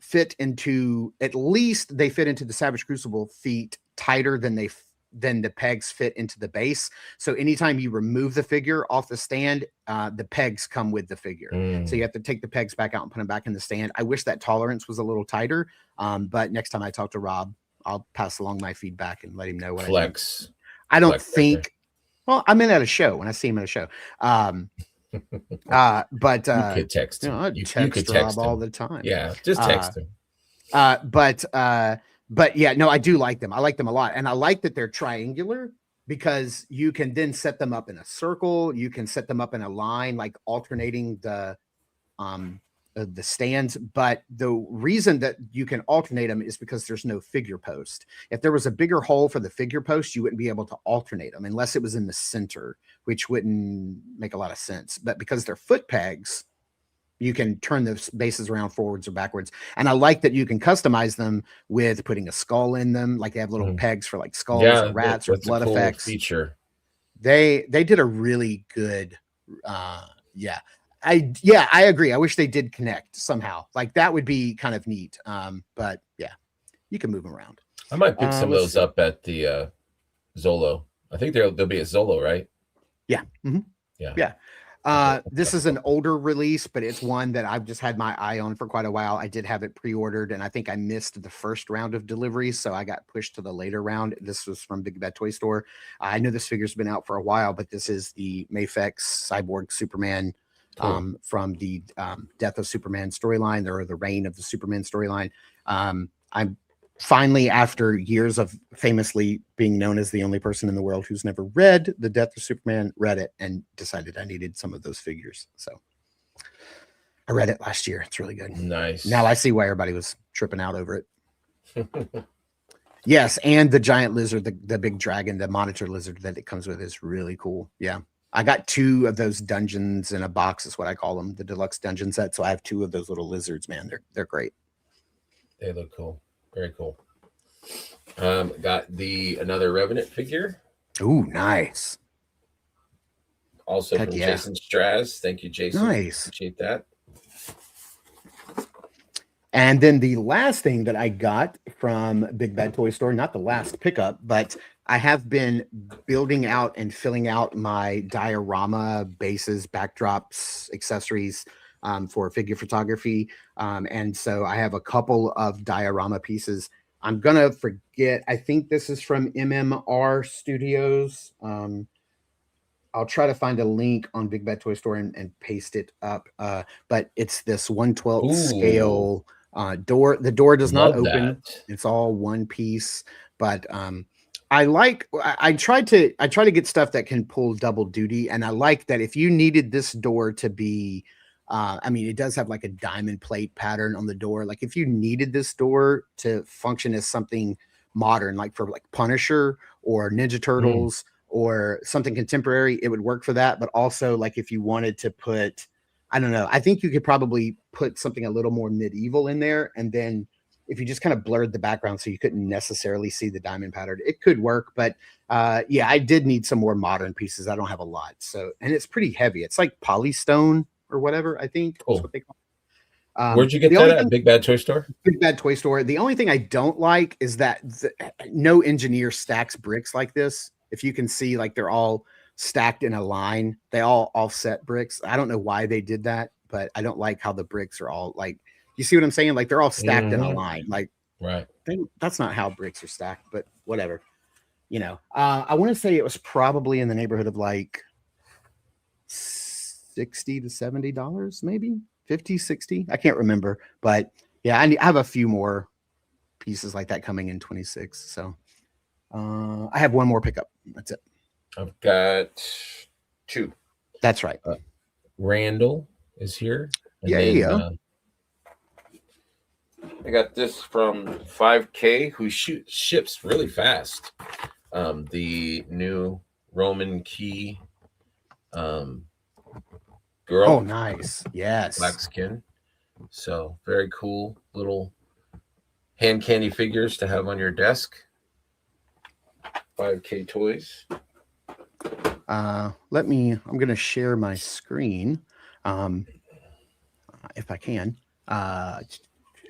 fit into, at least they fit into the Savage Crucible feet tighter than they then the pegs fit into the base. So anytime you remove the figure off the stand, the pegs come with the figure. So you have to take the pegs back out and put them back in the stand. I wish that tolerance was a little tighter, but next time I talk to Rob, I'll pass along my feedback and let him know what I think. I don't think. Well, I'm in at a show when I see him at a show. But you could text him. I text Rob all the time. Yeah, just text him. But yeah, no, I do like them. I like them a lot, and I like that they're triangular because you can then set them up in a circle. You can set them up in a line, like alternating the stands. But the reason that you can alternate them is because there's no figure post. If there was a bigger hole for the figure post, you wouldn't be able to alternate them unless it was in the center, which wouldn't make a lot of sense. But because they're foot pegs, you can turn the bases around forwards or backwards. And I like that you can customize them with putting a skull in them. Like they have little pegs for like skulls or rats or blood effects. Feature. They did a really good, I agree. I wish they did connect somehow. Like that would be kind of neat. But yeah, you can move them around. I might pick some of those up at the Zolo. I think they'll be at Zolo, right? Yeah. Mm-hmm. Yeah. This is an older release, but it's one that I've just had my eye on for quite a while. I did have it pre-ordered, and I think I missed the first round of deliveries, so I got pushed to the later round. This was from Big Bad Toy Store. I know this figure's been out for a while, but this is the MYTHIC Cyborg Superman from the Death of Superman storyline, or the Reign of the Superman storyline. I'm finally, after years of famously being known as the only person in the world who's never read The Death of Superman, read it and decided I needed some of those figures. So I read it last year. It's really good. Nice. Now I see why everybody was tripping out over it. Yes, and the giant lizard, the big dragon, the monitor lizard that it comes with is really cool. Yeah. I got 2 of those dungeons in a box, is what I call them, the deluxe dungeon set. So I have 2 of those little lizards, man. They're great. They look cool. Very cool. Got another Revenant figure. Ooh, nice. Also from Jason Straz. Thank you, Jason. Nice. Appreciate that. And then the last thing that I got from Big Bad Toy Store, not the last pickup, but I have been building out and filling out my diorama bases, backdrops, accessories for figure photography. And so I have a couple of diorama pieces. I'm going to forget. I think this is from MMR Studios. I'll try to find a link on Big Bad Toy Store and paste it up. But it's this 1/12 scale door. The door does not open. It's all one piece. But I try to get stuff that can pull double duty. And I like that if you needed this door to be, it does have like a diamond plate pattern on the door. Like if you needed this door to function as something modern, like for like Punisher or Ninja Turtles or something contemporary, it would work for that. But also like if you wanted to put, I don't know, I think you could probably put something a little more medieval in there. And then if you just kind of blurred the background so you couldn't necessarily see the diamond pattern, it could work. But yeah, I did need some more modern pieces. I don't have a lot. So, and it's pretty heavy. It's like polystone or whatever, I think. That's what they call it. Where'd you get that at? Big Bad Toy Store? Big Bad Toy Store. The only thing I don't like is that no engineer stacks bricks like this. If you can see, like they're all stacked in a line. They all offset bricks. I don't know why they did that, but I don't like how the bricks are all like, you see what I'm saying? Like they're all stacked in a line. Like, right. That's not how bricks are stacked, but whatever. You know, I want to say it was probably in the neighborhood of like $60 to $70, maybe 50, 60. I can't remember, but yeah, I have a few more pieces like that coming in 26. So I have one more pickup. That's it. I've got 2. That's right. Randall is here. Yeah. I got this from 5K, who ships really fast. The new Roman key girl. Oh, nice. Yes. Black skin. So very cool little hand candy figures to have on your desk. 5K toys. I'm going to share my screen if I can.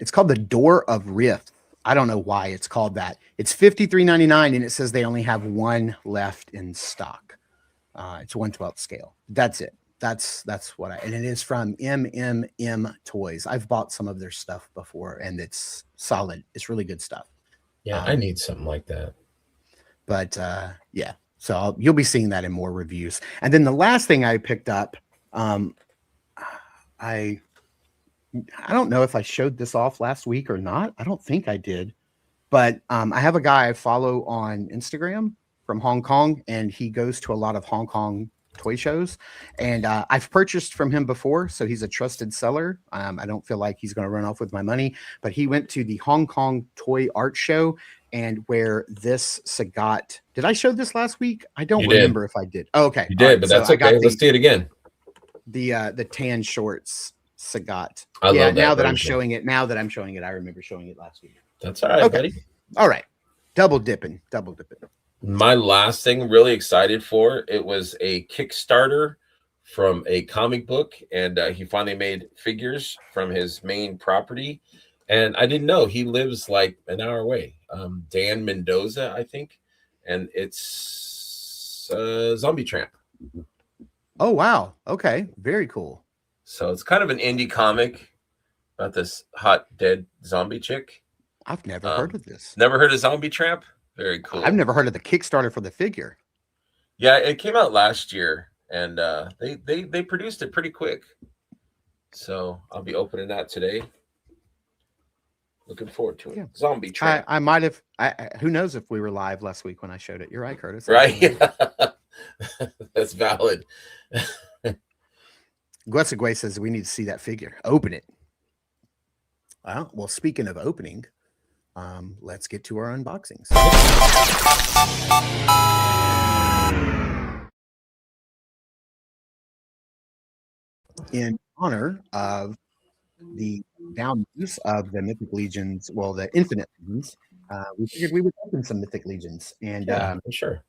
It's called the Door of Rift I don't know why it's called that. It's $53.99, and it says they only have one left in stock. It's 1/12 scale. That's it. That's what and it is from MMM Toys. I've bought some of their stuff before, and it's solid. It's really good stuff. Yeah, I need something like that. But yeah, so you'll be seeing that in more reviews. And then the last thing I picked up, I don't know if I showed this off last week or not. I don't think I did, but I have a guy I follow on Instagram from Hong Kong, and he goes to a lot of Hong Kong toy shows, and I've purchased from him before, so he's a trusted seller. I don't feel like he's going to run off with my money, but he went to the Hong Kong Toy Art Show, and where this Sagat, did I show this last week? I don't remember if I did. Oh, okay, you did, right, but that's okay. Let's see it again. The tan shorts Sagat. I love that now that version. I'm showing it, I remember showing it last week. That's all right, buddy. All right, double dipping. My last thing, really excited for, it was a Kickstarter from a comic book, and he finally made figures from his main property, and I didn't know he lives like an hour away. Dan Mendoza, I think, and it's Zombie Tramp. Oh wow, okay, very cool. So it's kind of an indie comic about this hot dead zombie chick. I've never heard of this. Never heard of Zombie Tramp? Very cool. I've never heard of the Kickstarter for the figure. Yeah, it came out last year, and they produced it pretty quick. So I'll be opening that today. Looking forward to it. Yeah. Zombie Tramp. I might have. Who knows if we were live last week when I showed it? You're right, Curtis. Right? That's valid. Guessagway says we need to see that figure. Open it. Well, speaking of opening, let's get to our unboxings. In honor of the down news of the Mythic Legions, well, the Infinite Legions, we figured we would open some Mythic Legions. And sure.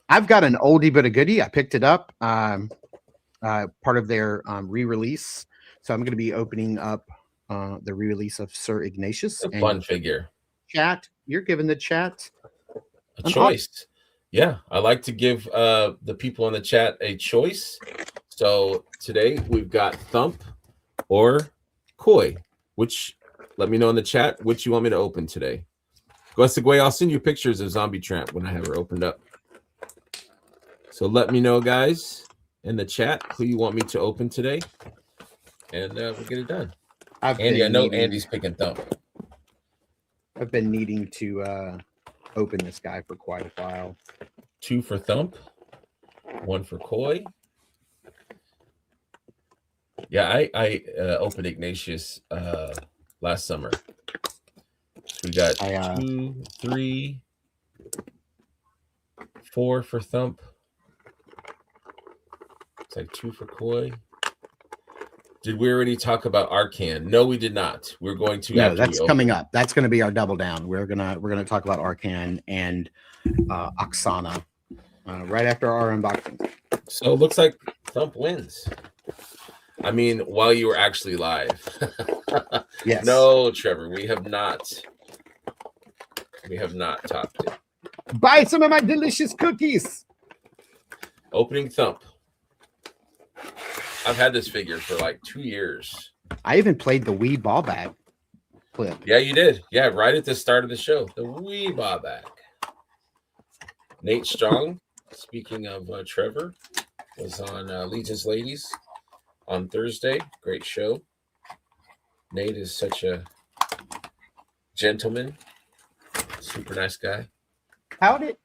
I've got an oldie but a goodie. I picked it up, part of their re-release. So I'm going to be opening up the re-release of Sir Ignatius. It's a fun figure. Chat, you're giving the chat a choice. Yeah, I like to give the people in the chat a choice. So today we've got Thump or Koi. Which, let me know in the chat which you want me to open today. Guessagway, I'll send you pictures of Zombie Tramp when I have her opened up. So let me know, guys, in the chat who you want me to open today, and we'll get it done. Andy, I know Andy's picking Thump. I've been needing to open this guy for quite a while. 2 for Thump, 1 for Koi. Yeah, I opened Ignatius last summer. So we got 2, 3, 4 for Thump. It's like 2 for Koi. Did we already talk about Arkhan? No, we did not. We're going to. No, that's coming up. That's going to be our double down. We're gonna talk about Arkhan and Aksana right after our unboxing. So it looks like Thump wins. I mean, while you were actually live. Yes. No, Trevor, we have not. We have not topped it. Buy some of my delicious cookies. Opening Thump. I've had this figure for like 2 years. I even played the Wii ball bag clip. Yeah, you did. Yeah, right at the start of the show. The Wii ball bag. Nate Strong, speaking of Trevor, was on Legion's Ladies on Thursday. Great show. Nate is such a gentleman. Super nice guy. I've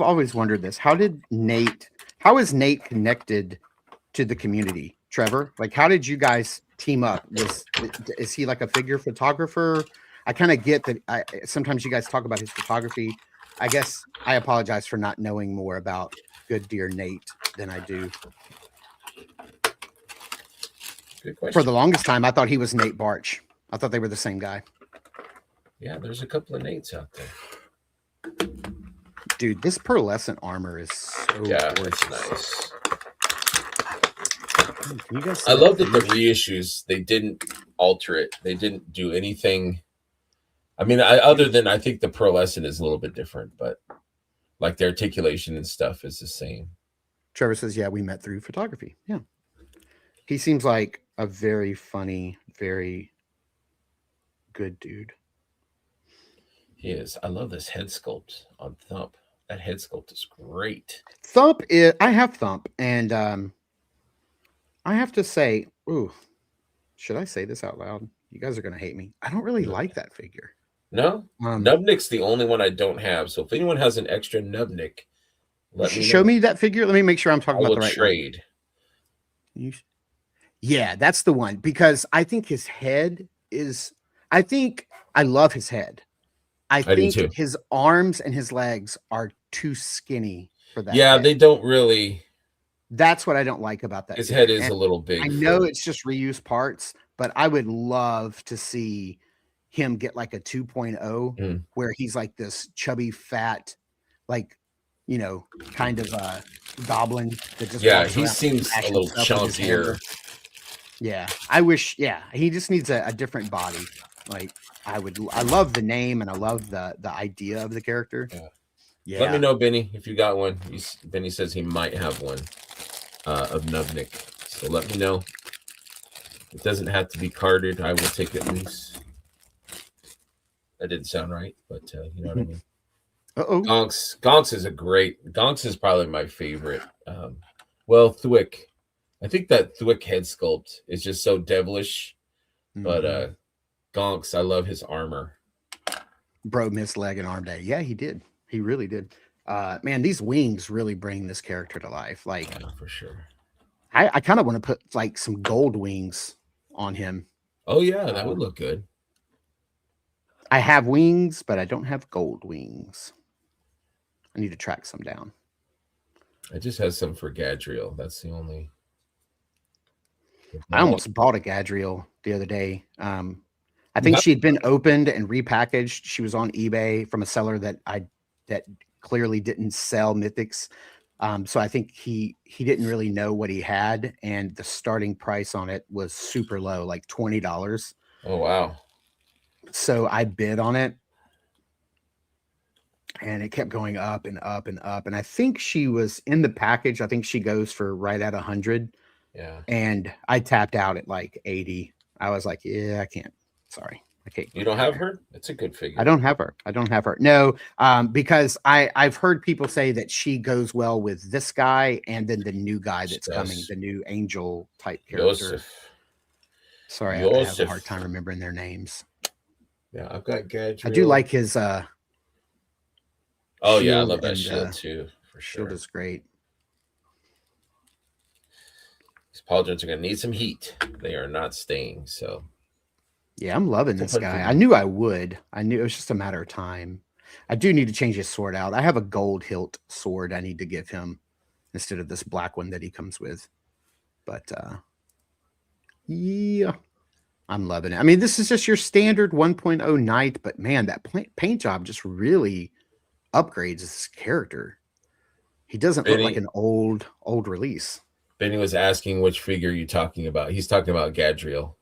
always wondered this. How is Nate connected to the community, Trevor? Like, how did you guys team up? Is he like a figure photographer? I kind of get that. Sometimes you guys talk about his photography. I guess I apologize for not knowing more about good dear Nate than I do. Good question. For the longest time, I thought he was Nate Barch. I thought they were the same guy. Yeah, there's a couple of Nates out there. Dude, this pearlescent armor is so gorgeous. Nice. Can you guys I love that the reissues, they didn't alter it. They didn't do anything I mean, other than I think the pearlescent is a little bit different, but like the articulation and stuff is the same. Trevor says, yeah, we met through photography. Yeah. He seems like a very funny, very good dude. He is. I love this head sculpt on Thump. That head sculpt is great. Thump is, I have Thump, and I have to say, ooh, should I say this out loud? You guys are going to hate me. I don't really like that figure. No? Nubnik's the only one I don't have. So if anyone has an extra Nubnik, let me know. Show me that figure. Let me make sure I'm talking about the right trade. One. Yeah, that's the one, because I think his head is, I love his head. I think his arms and his legs are too skinny for that. Yeah, they don't really. That's what I don't like about that. His head is a little big. I know it's just reused parts, but I would love to see him get like a 2.0 where he's like this chubby, fat, like, you know, kind of a goblin that just he seems a little chunkier. Yeah, I wish. Yeah, he just needs a different body. Like I love the name and I love the idea of the character. Yeah. Let me know, Benny, if you got one. Benny says he might have one of Nubnik, so let me know. It doesn't have to be carded. I will take it loose. That didn't sound right, but you know what I mean. Gonks is a great. Gonks is probably my favorite. Well, Thwick. I think that Thwick head sculpt is just so devilish, but Gonks, I love his armor. Bro missed leg and arm day. Yeah, he did. He really did. Man, these wings really bring this character to life. Like, yeah, for sure. I kind of want to put like some gold wings on him. Oh yeah, that would look good. I have wings, but I don't have gold wings. I need to track some down. I just had some for Gadriel. That's the only. I almost bought a Gadriel the other day. I think she'd been opened and repackaged. She was on eBay from a seller that clearly didn't sell mythics. So I think he didn't really know what he had, and the starting price on it was super low, like $20. Oh wow. So I bid on it, and it kept going up and up and up. And I think she was in the package. I think she goes for right at 100. Yeah. And I tapped out at like 80. I was like, yeah, I can't. Sorry. I can't. You don't have her? It's a good figure. I don't have her. No, because I've heard people say that she goes well with this guy and then the new guy that's coming, the new angel type character. Sorry, I have a hard time remembering their names. Yeah, I've got Gadriel. I do like his oh yeah, I love that shield too, for sure. Shield is great. These pauldrons are gonna need some heat. They are not staying, so yeah, I'm loving this guy. I knew I would. I knew it was just a matter of time. I do need to change his sword out. I have a gold hilt sword I need to give him instead of this black one that he comes with. But yeah, I'm loving it. I mean, this is just your standard 1.0 knight, but man, that paint job just really upgrades this character. He doesn't look like an old release. Benny was asking which figure you're talking about. He's talking about Gadriel.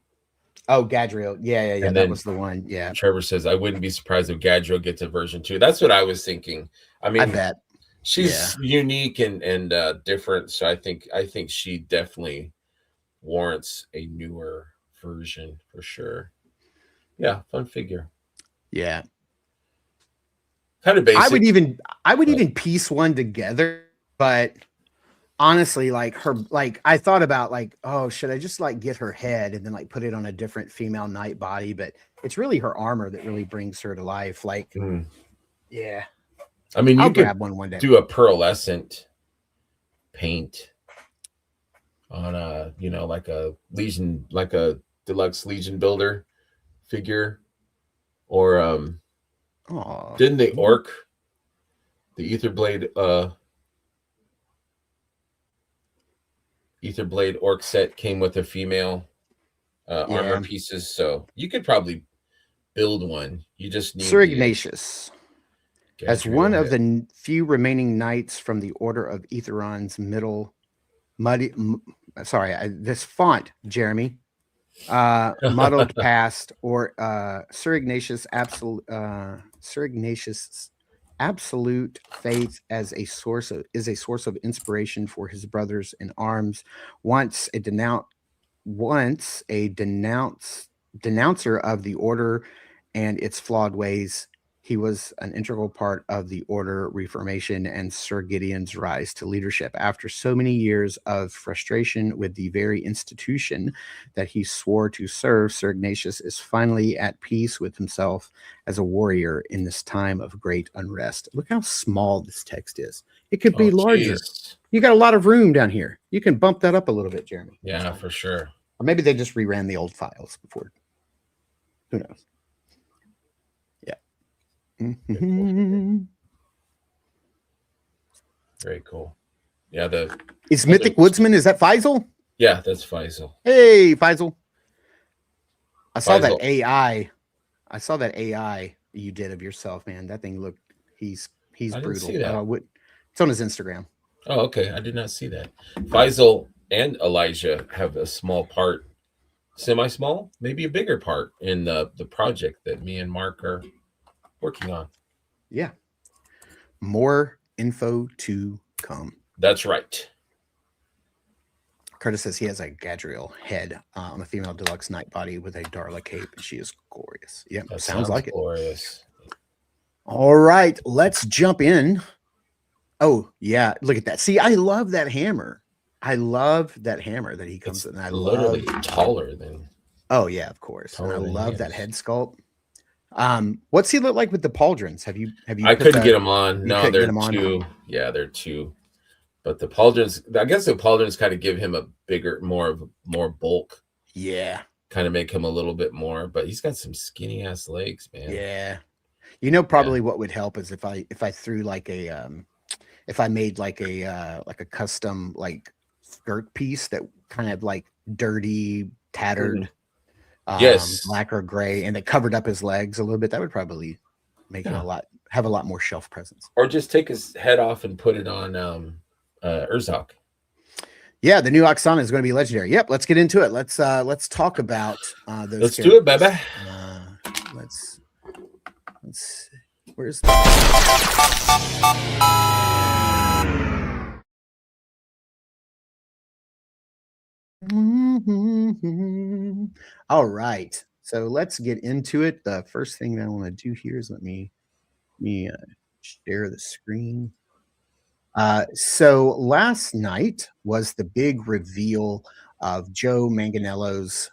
Oh, Gadriel. Yeah. That was the one. Yeah. Trevor says, I wouldn't be surprised if Gadriel gets a version 2. That's what I was thinking. I mean, I bet she's unique and different. So I think she definitely warrants a newer version for sure. Yeah, fun figure. Yeah. Kind of basic. I would even piece one together, but honestly, like I thought about like, oh, should I just like get her head and then like put it on a different female knight body? But it's really her armor that really brings her to life. Like, yeah. I mean, I'll grab one day. Do a pearlescent paint on a, like a Legion, like a deluxe Legion builder figure, or didn't the orc, the Etherblade orc set came with a female armor pieces, so you could probably build one. You just need Sir Ignatius as one of the few remaining knights from the Order of Etheron's this font, Jeremy. muddled past, or Sir Ignatius' absolute faith as a source of inspiration for his brothers in arms. Once a denouncer of the order and its flawed ways, he was an integral part of the order reformation and Sir Gideon's rise to leadership. After so many years of frustration with the very institution that he swore to serve, Sir Ignatius is finally at peace with himself as a warrior in this time of great unrest. Look how small this text is. It could be larger. Geez. You got a lot of room down here. You can bump that up a little bit, Jeremy. Yeah, for sure. Or maybe they just reran the old files before. Who knows? Yeah. Very cool. Yeah, is Mythic Woodsman, is that Faisal? Yeah, that's Faisal. Hey, Faisal. I saw that Faisal. AI you did of yourself, man. That thing looked he's I brutal. didn't see that. It's on his Instagram. Oh, okay. I did not see that. Faisal and Elijah have a small part, semi-small, maybe a bigger part in the project that me and Mark are working on. Yeah. More info to come. That's right. Curtis says he has a Gadriel head on a female deluxe night body with a Darla cape, and she is glorious. Yep, That sounds like glorious. It. All right, let's jump in. Oh, yeah, look at that. See, I love that hammer. I love that hammer that he comes in. I literally taller than. Oh, yeah, of course. And I love that head sculpt. What's he look like with the pauldrons? Have you I couldn't get them on. No, they're two. On? Yeah, they're two. But the pauldrons, I guess the pauldrons kind of give him a bigger, more bulk. Yeah. Kind of make him a little bit more, but he's got some skinny ass legs, man. Yeah. You know, probably what would help is if I threw like a if I made like a custom like skirt piece that kind of like dirty, tattered, yes, black or gray, and it covered up his legs a little bit, that would probably make him have a lot more shelf presence. Or just take his head off and put it on Urzok. Yeah, the new Aksana is going to be legendary. Yep, let's get into it. Let's talk about those. Let's do it, baby. Let's see. Where's all right, so let's get into it. The first thing that I want to do here is let me share the screen. So last night was the big reveal of Joe Manganiello's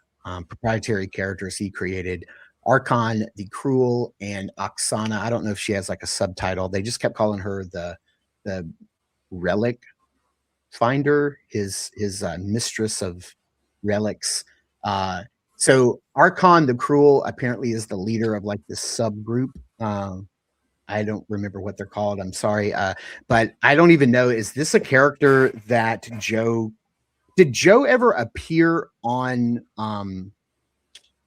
proprietary characters he created, Arkhan the Cruel and Aksana. I don't know if she has like a subtitle. They just kept calling her the relic finder, his mistress of relics. So Arkhan the Cruel apparently is the leader of like this subgroup. I don't remember what they're called. I'm sorry. But I don't even know. Is this a character that did Joe ever appear on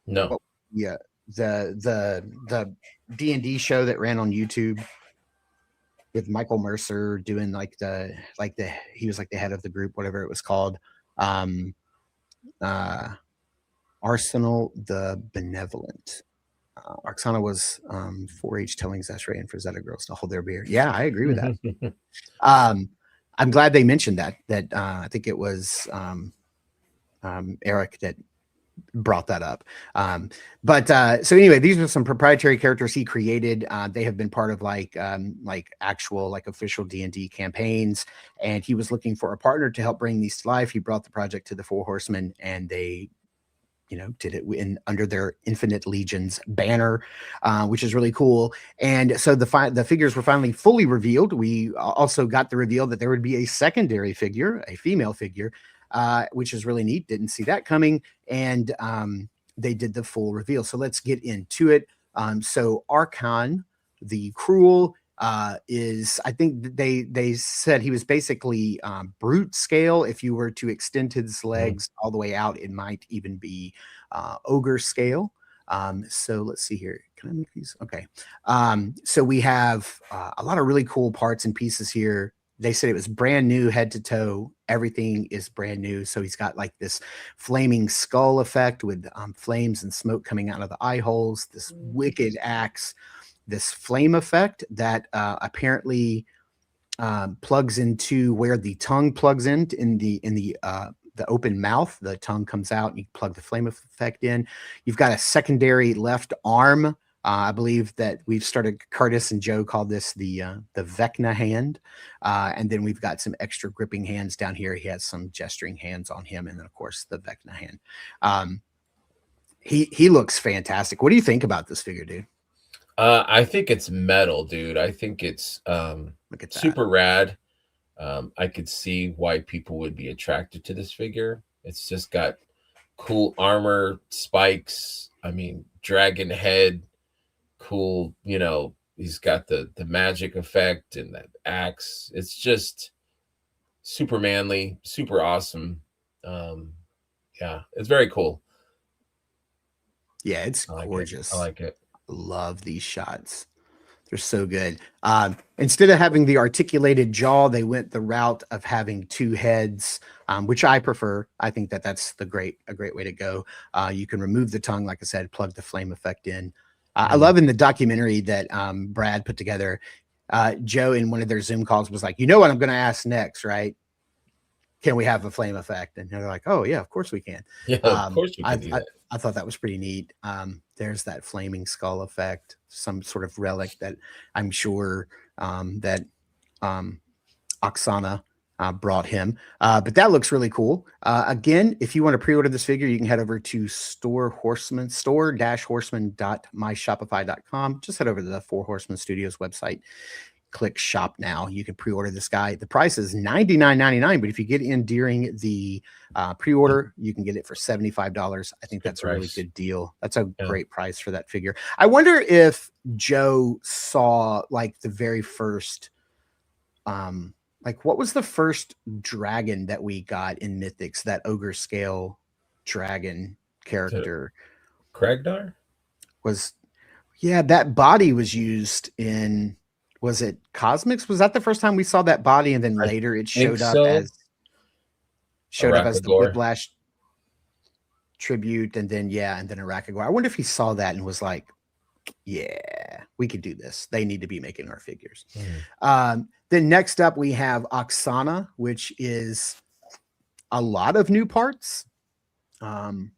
no. Yeah, the D&D show that ran on YouTube with Michael Mercer doing he was like the head of the group, whatever it was called. Arsenal the Benevolent. Aksana was 4-H telling Zesray and Frazetta girls to hold their beer. Yeah, I agree with that. I'm glad they mentioned that I think it was Eric that brought that up. So anyway, these are some proprietary characters he created. They have been part of like actual like official D&D campaigns, and he was looking for a partner to help bring these to life. He brought the project to the Four Horsemen, and they did it under their Infinite Legions banner, which is really cool. And so the figures were finally fully revealed. We also got the reveal that there would be a secondary figure, a female figure, which is really neat. Didn't see that coming. And they did the full reveal. So let's get into it. So Arkhan the Cruel is, I think they said he was basically brute scale. If you were to extend his legs all the way out, it might even be ogre scale. So let's see here. Can I make these? Okay. So we have a lot of really cool parts and pieces here. they said it was brand new head to toe. Everything is brand new. So he's got like this flaming skull effect with flames and smoke coming out of the eye holes, this wicked axe, this flame effect that apparently plugs into where the tongue plugs in the open mouth. The tongue comes out and you plug the flame effect in. You've got a secondary left arm. I believe that we've started, Curtis and Joe called this the Vecna hand. And then we've got some extra gripping hands down here. He has some gesturing hands on him. And then of course the Vecna hand. He looks fantastic. What do you think about this figure, dude? I think it's metal, dude. I think it's Look at that. super rad. I could see why people would be attracted to this figure. It's just got cool armor, spikes. I mean, dragon head, cool. You know, he's got the magic effect and that axe. It's just super manly, super awesome. Yeah, it's very cool. Yeah, it's gorgeous. I like it. Love these shots. They're so good. Instead of having the articulated jaw, they went the route of having two heads, which I prefer. I think that that's a great way to go. You can remove the tongue, like I said, plug the flame effect in. I love in the documentary that Brad put together, Joe in one of their Zoom calls was like, you know what I'm going to ask next, right? Can we have a flame effect? And they're like, oh yeah, of course we can. Yeah, of course we can do that. I thought that was pretty neat. There's that flaming skull effect, some sort of relic that I'm sure that Aksana brought him. But that looks really cool. Again, if you want to pre-order this figure, you can head over to store-horseman.myshopify.com. Just head over to the Four Horsemen Studios website. Click shop now. You can pre-order this guy. The price is $99.99, but if you get in during the pre-order, you can get it for $75. I think that's a really good deal. That's a great price for that figure. I wonder if Joe saw like the very first, like what was the first dragon that we got in Mythics? That ogre scale dragon character. Kragnar? Yeah, that body was used in. Was it Cosmics? Was that the first time we saw that body, and then later it showed up as the Whiplash tribute, and then Arakagor. I wonder if he saw that and was like, "Yeah, we could do this. They need to be making our figures." Then next up we have Aksana, which is a lot of new parts.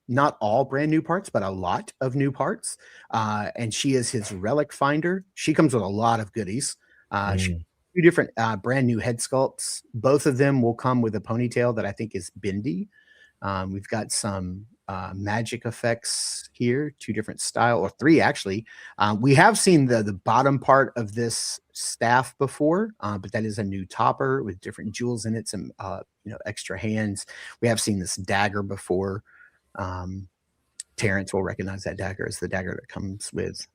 Not all brand new parts, but a lot of new parts. And she is his relic finder. She comes with a lot of goodies. Two different brand new head sculpts. Both of them will come with a ponytail that I think is bendy. We've got some magic effects here, two different style, or three actually. We have seen the bottom part of this staff before, but that is a new topper with different jewels in it, some extra hands. We have seen this dagger before. Terrence will recognize that dagger as the dagger that comes with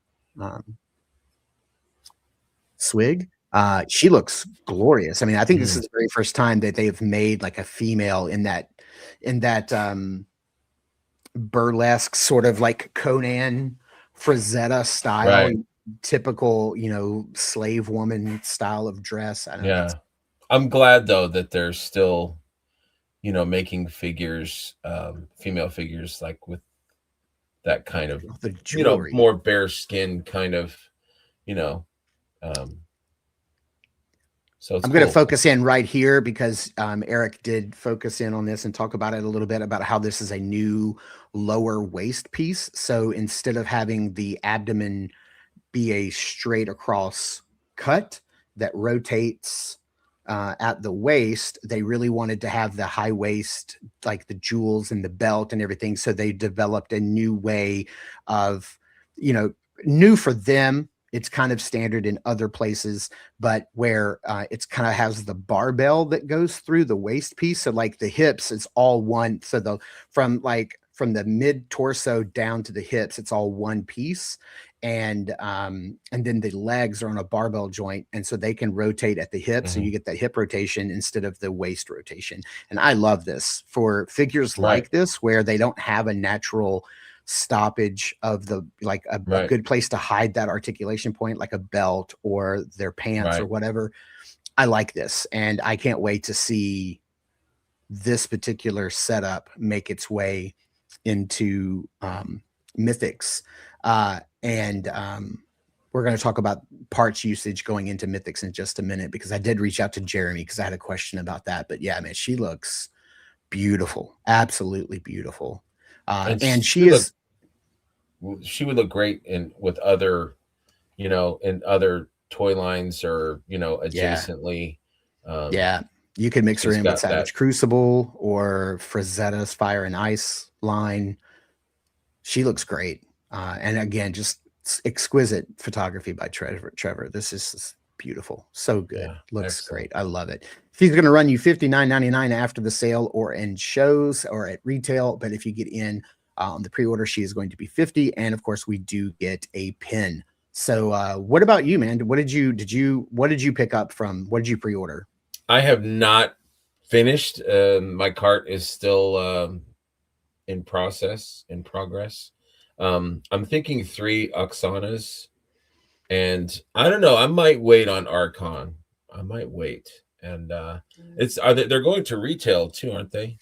Swig. She looks glorious. I mean, I think this is the very first time that they've made like a female in that burlesque sort of like Conan Frazetta style, typical, slave woman style of dress. I'm glad though that they're still, making figures, female figures, like with that kind of, the jewelry, more bare skin kind of, so I'm going to focus in right here because Eric did focus in on this and talk about it a little bit about how this is a new lower waist piece. So instead of having the abdomen be a straight across cut that rotates at the waist, they really wanted to have the high waist, like the jewels and the belt and everything. So they developed a new way of, new for them. It's kind of standard in other places, but where it's kind of has the barbell that goes through the waist piece. So like the hips, it's all one. So from the mid torso down to the hips, it's all one piece. And then the legs are on a barbell joint. And so they can rotate at the hips. So you get that hip rotation instead of the waist rotation. And I love this for figures like this, where they don't have a natural stoppage of the, like a good place to hide that articulation point, like a belt or their pants or whatever. I like this, and I can't wait to see this particular setup make its way into Mythics. And we're going to talk about parts usage going into Mythics in just a minute, because I did reach out to Jeremy because I had a question about that. But yeah, man, she looks beautiful, absolutely beautiful. And she is. She would look great with other, in other toy lines, or adjacently. Yeah, you could mix her in with Savage that Crucible or Frazetta's Fire and Ice line. She looks great. And again, just exquisite photography by Trevor. This is beautiful. So good. Yeah, looks excellent. great. I love it. She's going to run you $59.99 after the sale or in shows or at retail. But if you get in on the pre-order, she is going to be $50. And of course, we do get a pin. So what about you, man? What did you pick up from? What did you pre-order? I have not finished. My cart is still in progress. I'm thinking 3 Aksanas, and I don't know. I might wait on Arkhan. I might wait, and they're going to retail too, aren't they?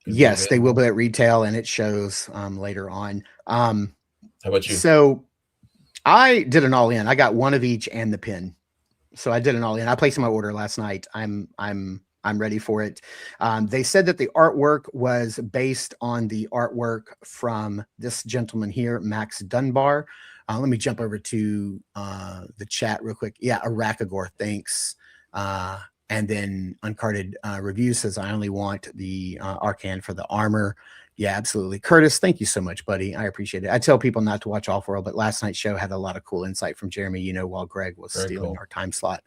Yes, they will be at retail, and it shows later on. How about you? So I did an all-in. I got one of each and the pin. So I did an all-in. I placed my order last night. I'm ready for it. They said that the artwork was based on the artwork from this gentleman here, Max Dunbar. Let me jump over to the chat real quick. Yeah, Arakagor, thanks. And then Uncarded Review says, I only want the Arkhan for the armor. Yeah, absolutely. Curtis, thank you so much, buddy. I appreciate it. I tell people not to watch Off-World, but last night's show had a lot of cool insight from Jeremy, while Greg was stealing our time slot.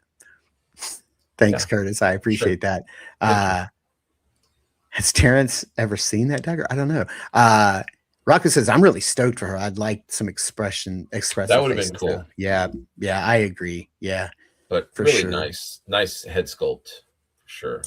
Thanks, Curtis. I appreciate that. Has Terrence ever seen that dagger? I don't know. Rocco says, I'm really stoked for her. I'd like some expressive. That would have been cool. Yeah, I agree. Yeah. But for really sure. Nice head sculpt, for sure.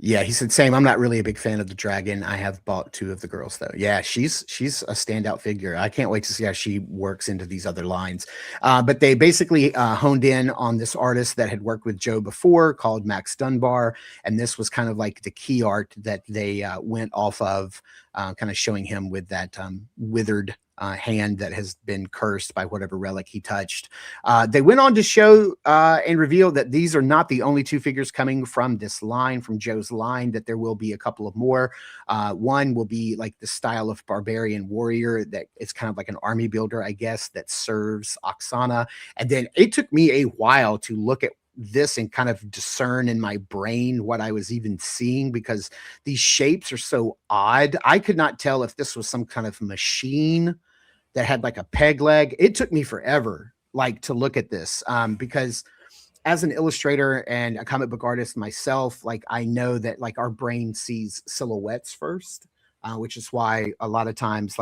Yeah, he said, same. I'm not really a big fan of the dragon. I have bought 2 of the girls, though. Yeah, she's a standout figure. I can't wait to see how she works into these other lines. But they basically honed in on this artist that had worked with Joe before, called Max Dunbar. And this was kind of like the key art that they went off of, kind of showing him with that withered hand that has been cursed by whatever relic he touched. They went on to show and reveal that these are not the only 2 figures coming from this line, from Joe's line, that there will be a couple of more. One will be like the style of barbarian warrior that it's kind of like an army builder, I guess, that serves Aksana. And then it took me a while to look at this and kind of discern in my brain what I was even seeing, because these shapes are so odd. I could not tell if this was some kind of machine that had like a peg leg. It took me forever to look at this, because as an illustrator and a comic book artist myself, I know that our brain sees silhouettes first, which is why a lot of times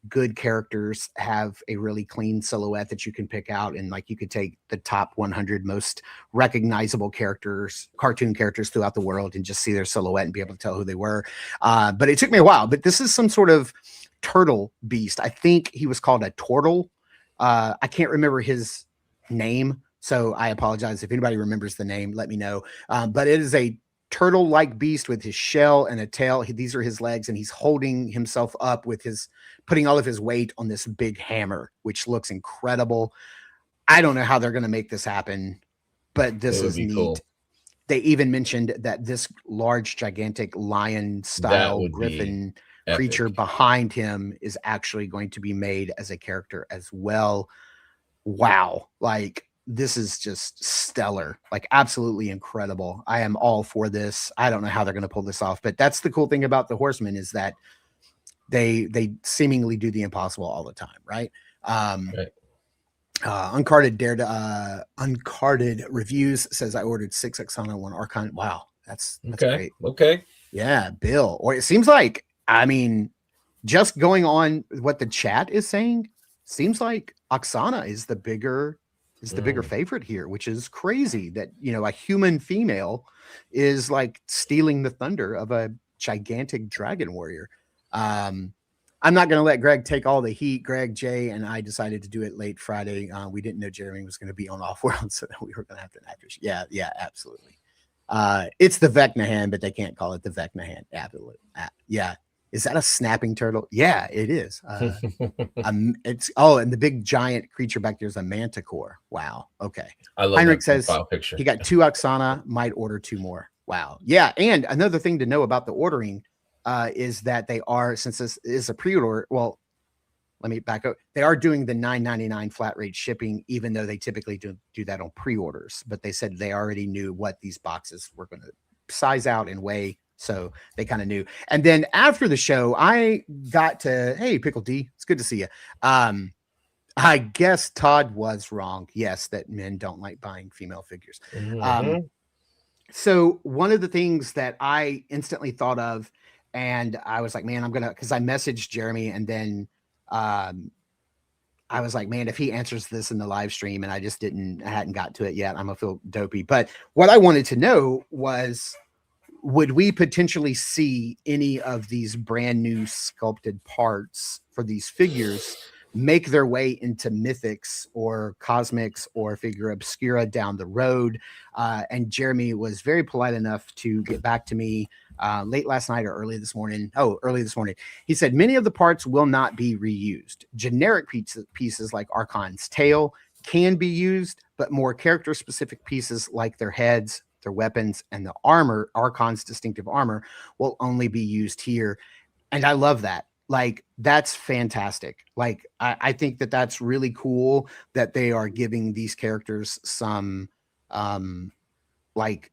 good characters have a really clean silhouette that you can pick out. And you could take the top 100 most recognizable cartoon characters throughout the world and just see their silhouette and be able to tell who they were. But it took me a while. But this is some sort of turtle beast. I think he was called a tortle. I can't remember his name, so I apologize if anybody remembers the name. Let me know. But it is a turtle-like beast with his shell and a tail. These are his legs, and he's holding himself up with putting all of his weight on this big hammer, which looks incredible. I don't know how they're going to make this happen, but this is neat. Cool. They even mentioned that this large, gigantic lion-style griffin creature behind him is actually going to be made as a character as well. Wow. This is just stellar, absolutely incredible. I am all for this. I don't know how they're going to pull this off, but that's the cool thing about the Horsemen, is that they seemingly do the impossible all the time. Right. Uncarded Reviews says, I ordered 6 Aksana, 1 Arkhan. Wow. That's great. Okay. Yeah. Bill, or it seems like, just going on what the chat is saying, seems like Aksana is the bigger favorite here, which is crazy that, a human female is stealing the thunder of a gigantic dragon warrior. I'm not going to let Greg take all the heat. Greg, Jay, and I decided to do it late Friday. We didn't know Jeremy was going to be on Off-World, so we were going to have to actors. Yeah, absolutely. It's the Vecna hand, but they can't call it the Vecna hand. Absolutely. Yeah. Is that a snapping turtle? Yeah, it is. And the big giant creature back there is a manticore. Wow. Okay. I love Heinrich that says profile picture. he got 2 Aksana, might order 2 more. Wow. Yeah. And another thing to know about the ordering is that they are, since this is a pre-order, well, let me back up. They are doing the $9.99 flat rate shipping, even though they typically do that on pre-orders. But they said they already knew what these boxes were going to size out and weigh. So they kind of knew. And then after the show, I got to, hey, Pickle D, it's good to see you. I guess Todd was wrong. Yes, that men don't like buying female figures. So one of the things that I instantly thought of, and I was like, man, because I messaged Jeremy, and then I was like, man, if he answers this in the live stream, and I hadn't got to it yet, I'm gonna feel dopey. But what I wanted to know was, would we potentially see any of these brand new sculpted parts for these figures make their way into Mythics or Cosmics or Figure Obscura down the road? And Jeremy was very polite enough to get back to me late last night or early this morning. He said many of the parts will not be reused. Generic pieces like Arkhan's tail can be used, but more character specific pieces like their heads, their weapons, and the armor, Arkhan's distinctive armor, will only be used here. And I love that. Like, that's fantastic. Like, I think that that's really cool that they are giving these characters some like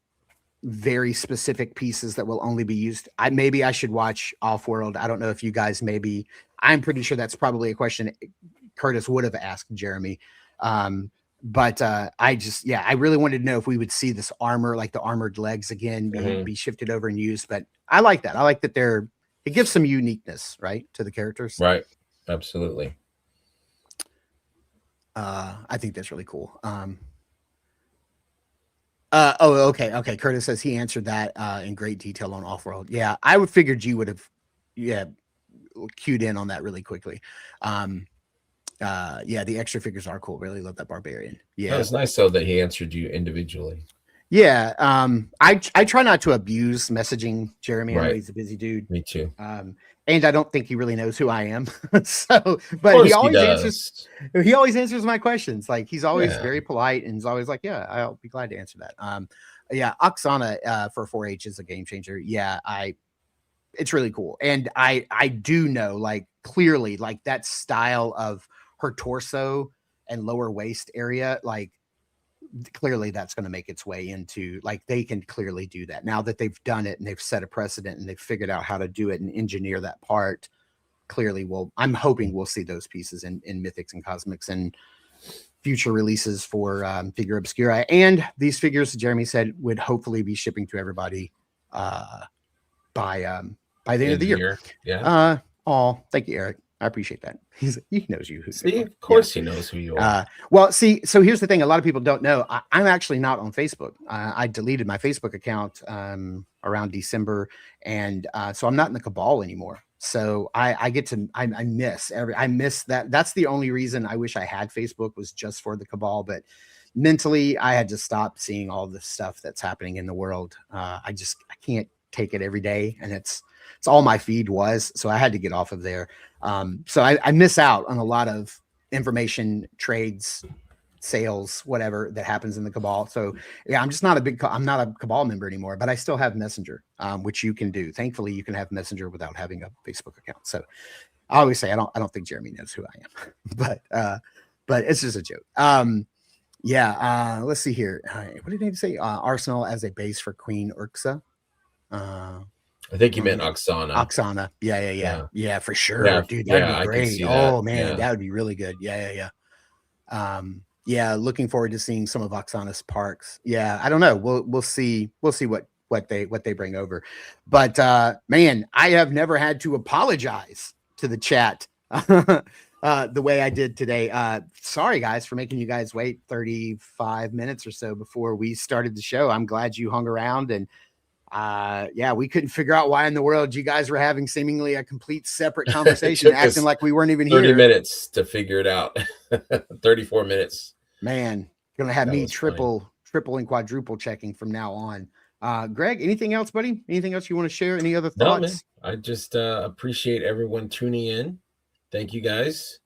very specific pieces that will only be used. Maybe I should watch Off-World. I don't know if you guys I'm pretty sure that's probably a question Curtis would have asked Jeremy. But I really wanted to know if we would see this armor, like the armored legs again, be shifted over and used. But I like that. I like that it gives some uniqueness, right, to the characters. Right. Absolutely. I think that's really cool. Okay. Curtis says he answered that in great detail on Off-World. Yeah, I would figured you would have, cued in on that really quickly. The extra figures are cool. Really love that barbarian. Yeah, it's nice though that he answered you individually. Yeah, I try not to abuse messaging Jeremy. Right. I know he's a busy dude. Me too. And I don't think he really knows who I am. But he always answers. He always answers my questions. Like, he's always very polite, and he's always like, "Yeah, I'll be glad to answer that." Aksana for 4-H is a game changer. Yeah, it's really cool, and I do know, like, clearly, like, that style of her torso and lower waist area, like, clearly that's going to make its way into, like, they can clearly do that now that they've done it and they've set a precedent and they've figured out how to do it and engineer that part. Clearly, I'm hoping we'll see those pieces in Mythics and Cosmics and future releases for Figure Obscura. And these figures, Jeremy said, would hopefully be shipping to everybody by the end of the year. Yeah. Thank you, Eric. I appreciate that. He knows you. See, of course he knows who you are. So here's the thing. A lot of people don't know. I'm actually not on Facebook. I deleted my Facebook account around December. And so I'm not in the Cabal anymore. So I miss that. That's the only reason I wish I had Facebook, was just for the Cabal. But mentally, I had to stop seeing all the stuff that's happening in the world. I can't take it every day. And it's all my feed was. So I had to get off of there. So I miss out on a lot of information, trades, sales, whatever that happens in the Cabal. So yeah, I'm not a Cabal member anymore, but I still have Messenger, which you can do. Thankfully, you can have Messenger without having a Facebook account. So I always say, I don't think Jeremy knows who I am, but it's just a joke. Let's see here. What did they say? Arsenal as a base for Queen Urxa. I think you meant Aksana. Aksana. Yeah, for sure. Yeah, dude, that'd be great. Oh man, that would be really good. Yeah. Looking forward to seeing some of Aksana's parks. Yeah, I don't know. We'll see what they bring over. But man, I have never had to apologize to the chat the way I did today. Sorry guys for making you guys wait 35 minutes or so before we started the show. I'm glad you hung around, and yeah, we couldn't figure out why in the world you guys were having seemingly a complete separate conversation, acting like we weren't even 30 here. minutes to figure it out. 34 minutes. Man, gonna have me triple and quadruple checking from now on. Greg, anything else, buddy? Anything else you want to share? Any other thoughts? No, man. I just appreciate everyone tuning in. Thank you guys.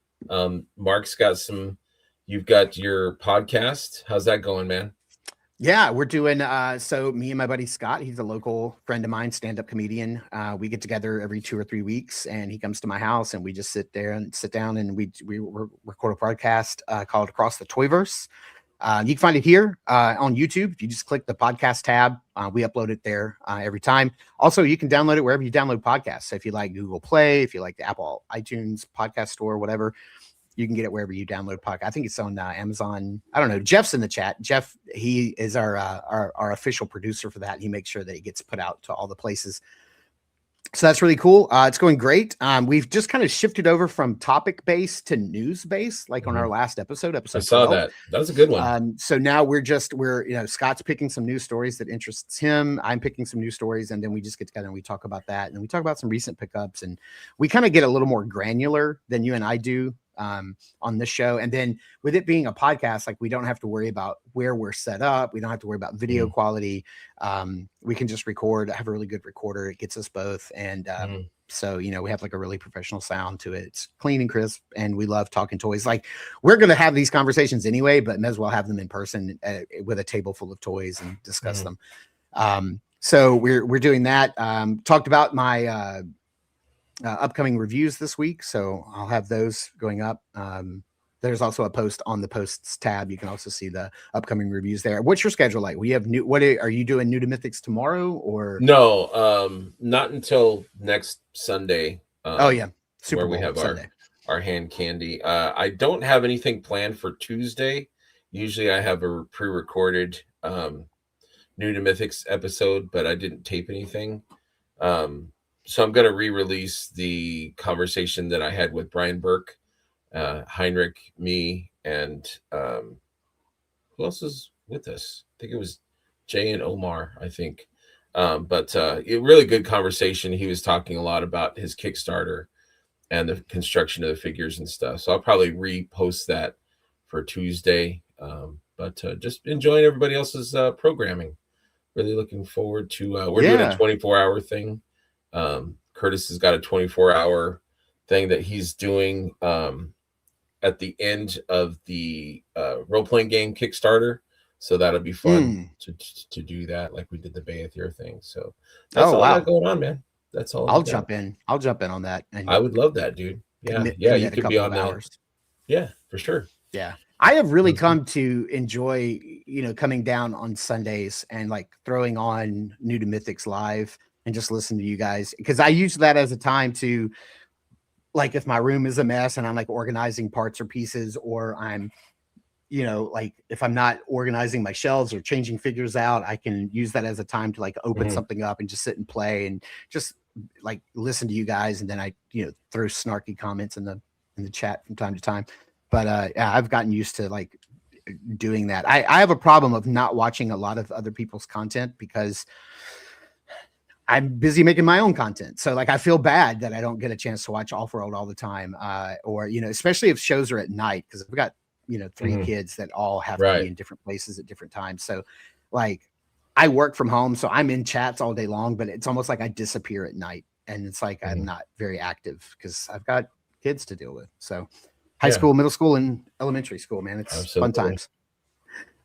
Mark's got you've got your podcast. How's that going, man? Yeah, we're doing so me and my buddy Scott, he's a local friend of mine, stand-up comedian. We get together every 2 or 3 weeks, and he comes to my house and we just sit down and we record a podcast called Across the Toyverse. You can find it here on YouTube. If you just click the podcast tab, we upload it there every time. Also, you can download it wherever you download podcasts. So if you like Google Play, if you like the Apple iTunes podcast store, whatever, you can get it wherever you download podcast. I think it's on Amazon. I don't know. Jeff's in the chat. Jeff, he is our official producer for that. He makes sure that it gets put out to all the places. So that's really cool. It's going great. We've just kind of shifted over from topic based to news based, like on our last episode. I saw 12. That was a good one. So now we're Scott's picking some news stories that interests him. I'm picking some news stories, and then we just get together and we talk about that, and we talk about some recent pickups, and we kind of get a little more granular than you and I do on this show. And then with it being a podcast, like we don't have to worry about where we're set up. We don't have to worry about video quality. We can just record. I have a really good recorder. It gets us both. And so, we have like a really professional sound to it. It's clean and crisp, and we love talking toys. Like we're going to have these conversations anyway, but may as well have them in person with a table full of toys and discuss them. So we're doing that. Talked about my, upcoming reviews this week, so I'll have those going up. There's also a post on the posts tab. You can also see the upcoming reviews there. What's your schedule like? We have are you doing New to Mythics tomorrow or no? Not until next Sunday. Oh yeah, Super Bowl, where we have Sunday. our hand candy. I don't have anything planned for Tuesday. Usually I have a pre-recorded New to Mythics episode, but I didn't tape anything. So I'm going to re-release the conversation that I had with Brian Burke, Heinrich, me, and who else is with us? I think it was Jay and Omar, I think. But a really good conversation. He was talking a lot about his Kickstarter and the construction of the figures and stuff. So I'll probably repost that for Tuesday. But just enjoying everybody else's programming. Really looking forward to, we're doing a 24-hour thing. Curtis has got a 24-hour thing that he's doing at the end of the role-playing game Kickstarter. So that'll be fun to do that, like we did the Baethier thing. So that's all I got going on, man. That's all. I'll jump in on that. And I would love that, dude. Yeah, you could be on that. Yeah, for sure. Yeah. I have really come to enjoy, coming down on Sundays and like throwing on New to Mythics live and just listen to you guys, because I use that as a time to, like, if my room is a mess and I'm like organizing parts or pieces, or I'm, like if I'm not organizing my shelves or changing figures out, I can use that as a time to like open something up and just sit and play and just like listen to you guys. And then I, throw snarky comments in the chat from time to time. But yeah, I've gotten used to like doing that. I have a problem of not watching a lot of other people's content because I'm busy making my own content. So like, I feel bad that I don't get a chance to watch Offworld all the time. Or, especially if shows are at night, because I've got, 3 kids that all have to be in different places at different times. So like I work from home, so I'm in chats all day long, but it's almost like I disappear at night. And it's like, I'm not very active because I've got kids to deal with. So high school, middle school, and elementary school, man. It's fun times.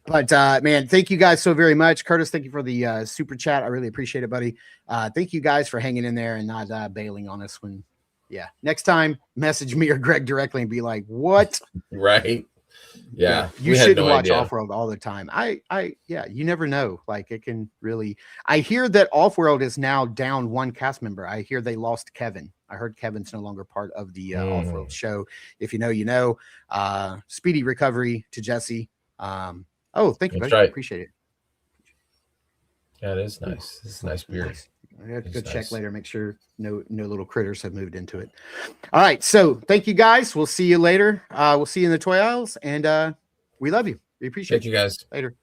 But man, thank you guys so very much. Curtis, thank you for the super chat. I really appreciate it, buddy. Thank you guys for hanging in there and not bailing on us when, next time message me or Greg directly and be like, what? Right. Yeah. You shouldn't watch Offworld all the time. You never know. Like it can really, I hear that Offworld is now down 1 cast member. I hear they lost Kevin. I heard Kevin's no longer part of the Offworld show. If you know, you know. Speedy recovery to Jesse. Thank you, buddy. Right. Appreciate it. Yeah, it is nice. It's a nice beer. Nice. I have to go check later, make sure no little critters have moved into it. All right. So thank you guys. We'll see you later. We'll see you in the toy aisles, and we love you. We appreciate you guys later.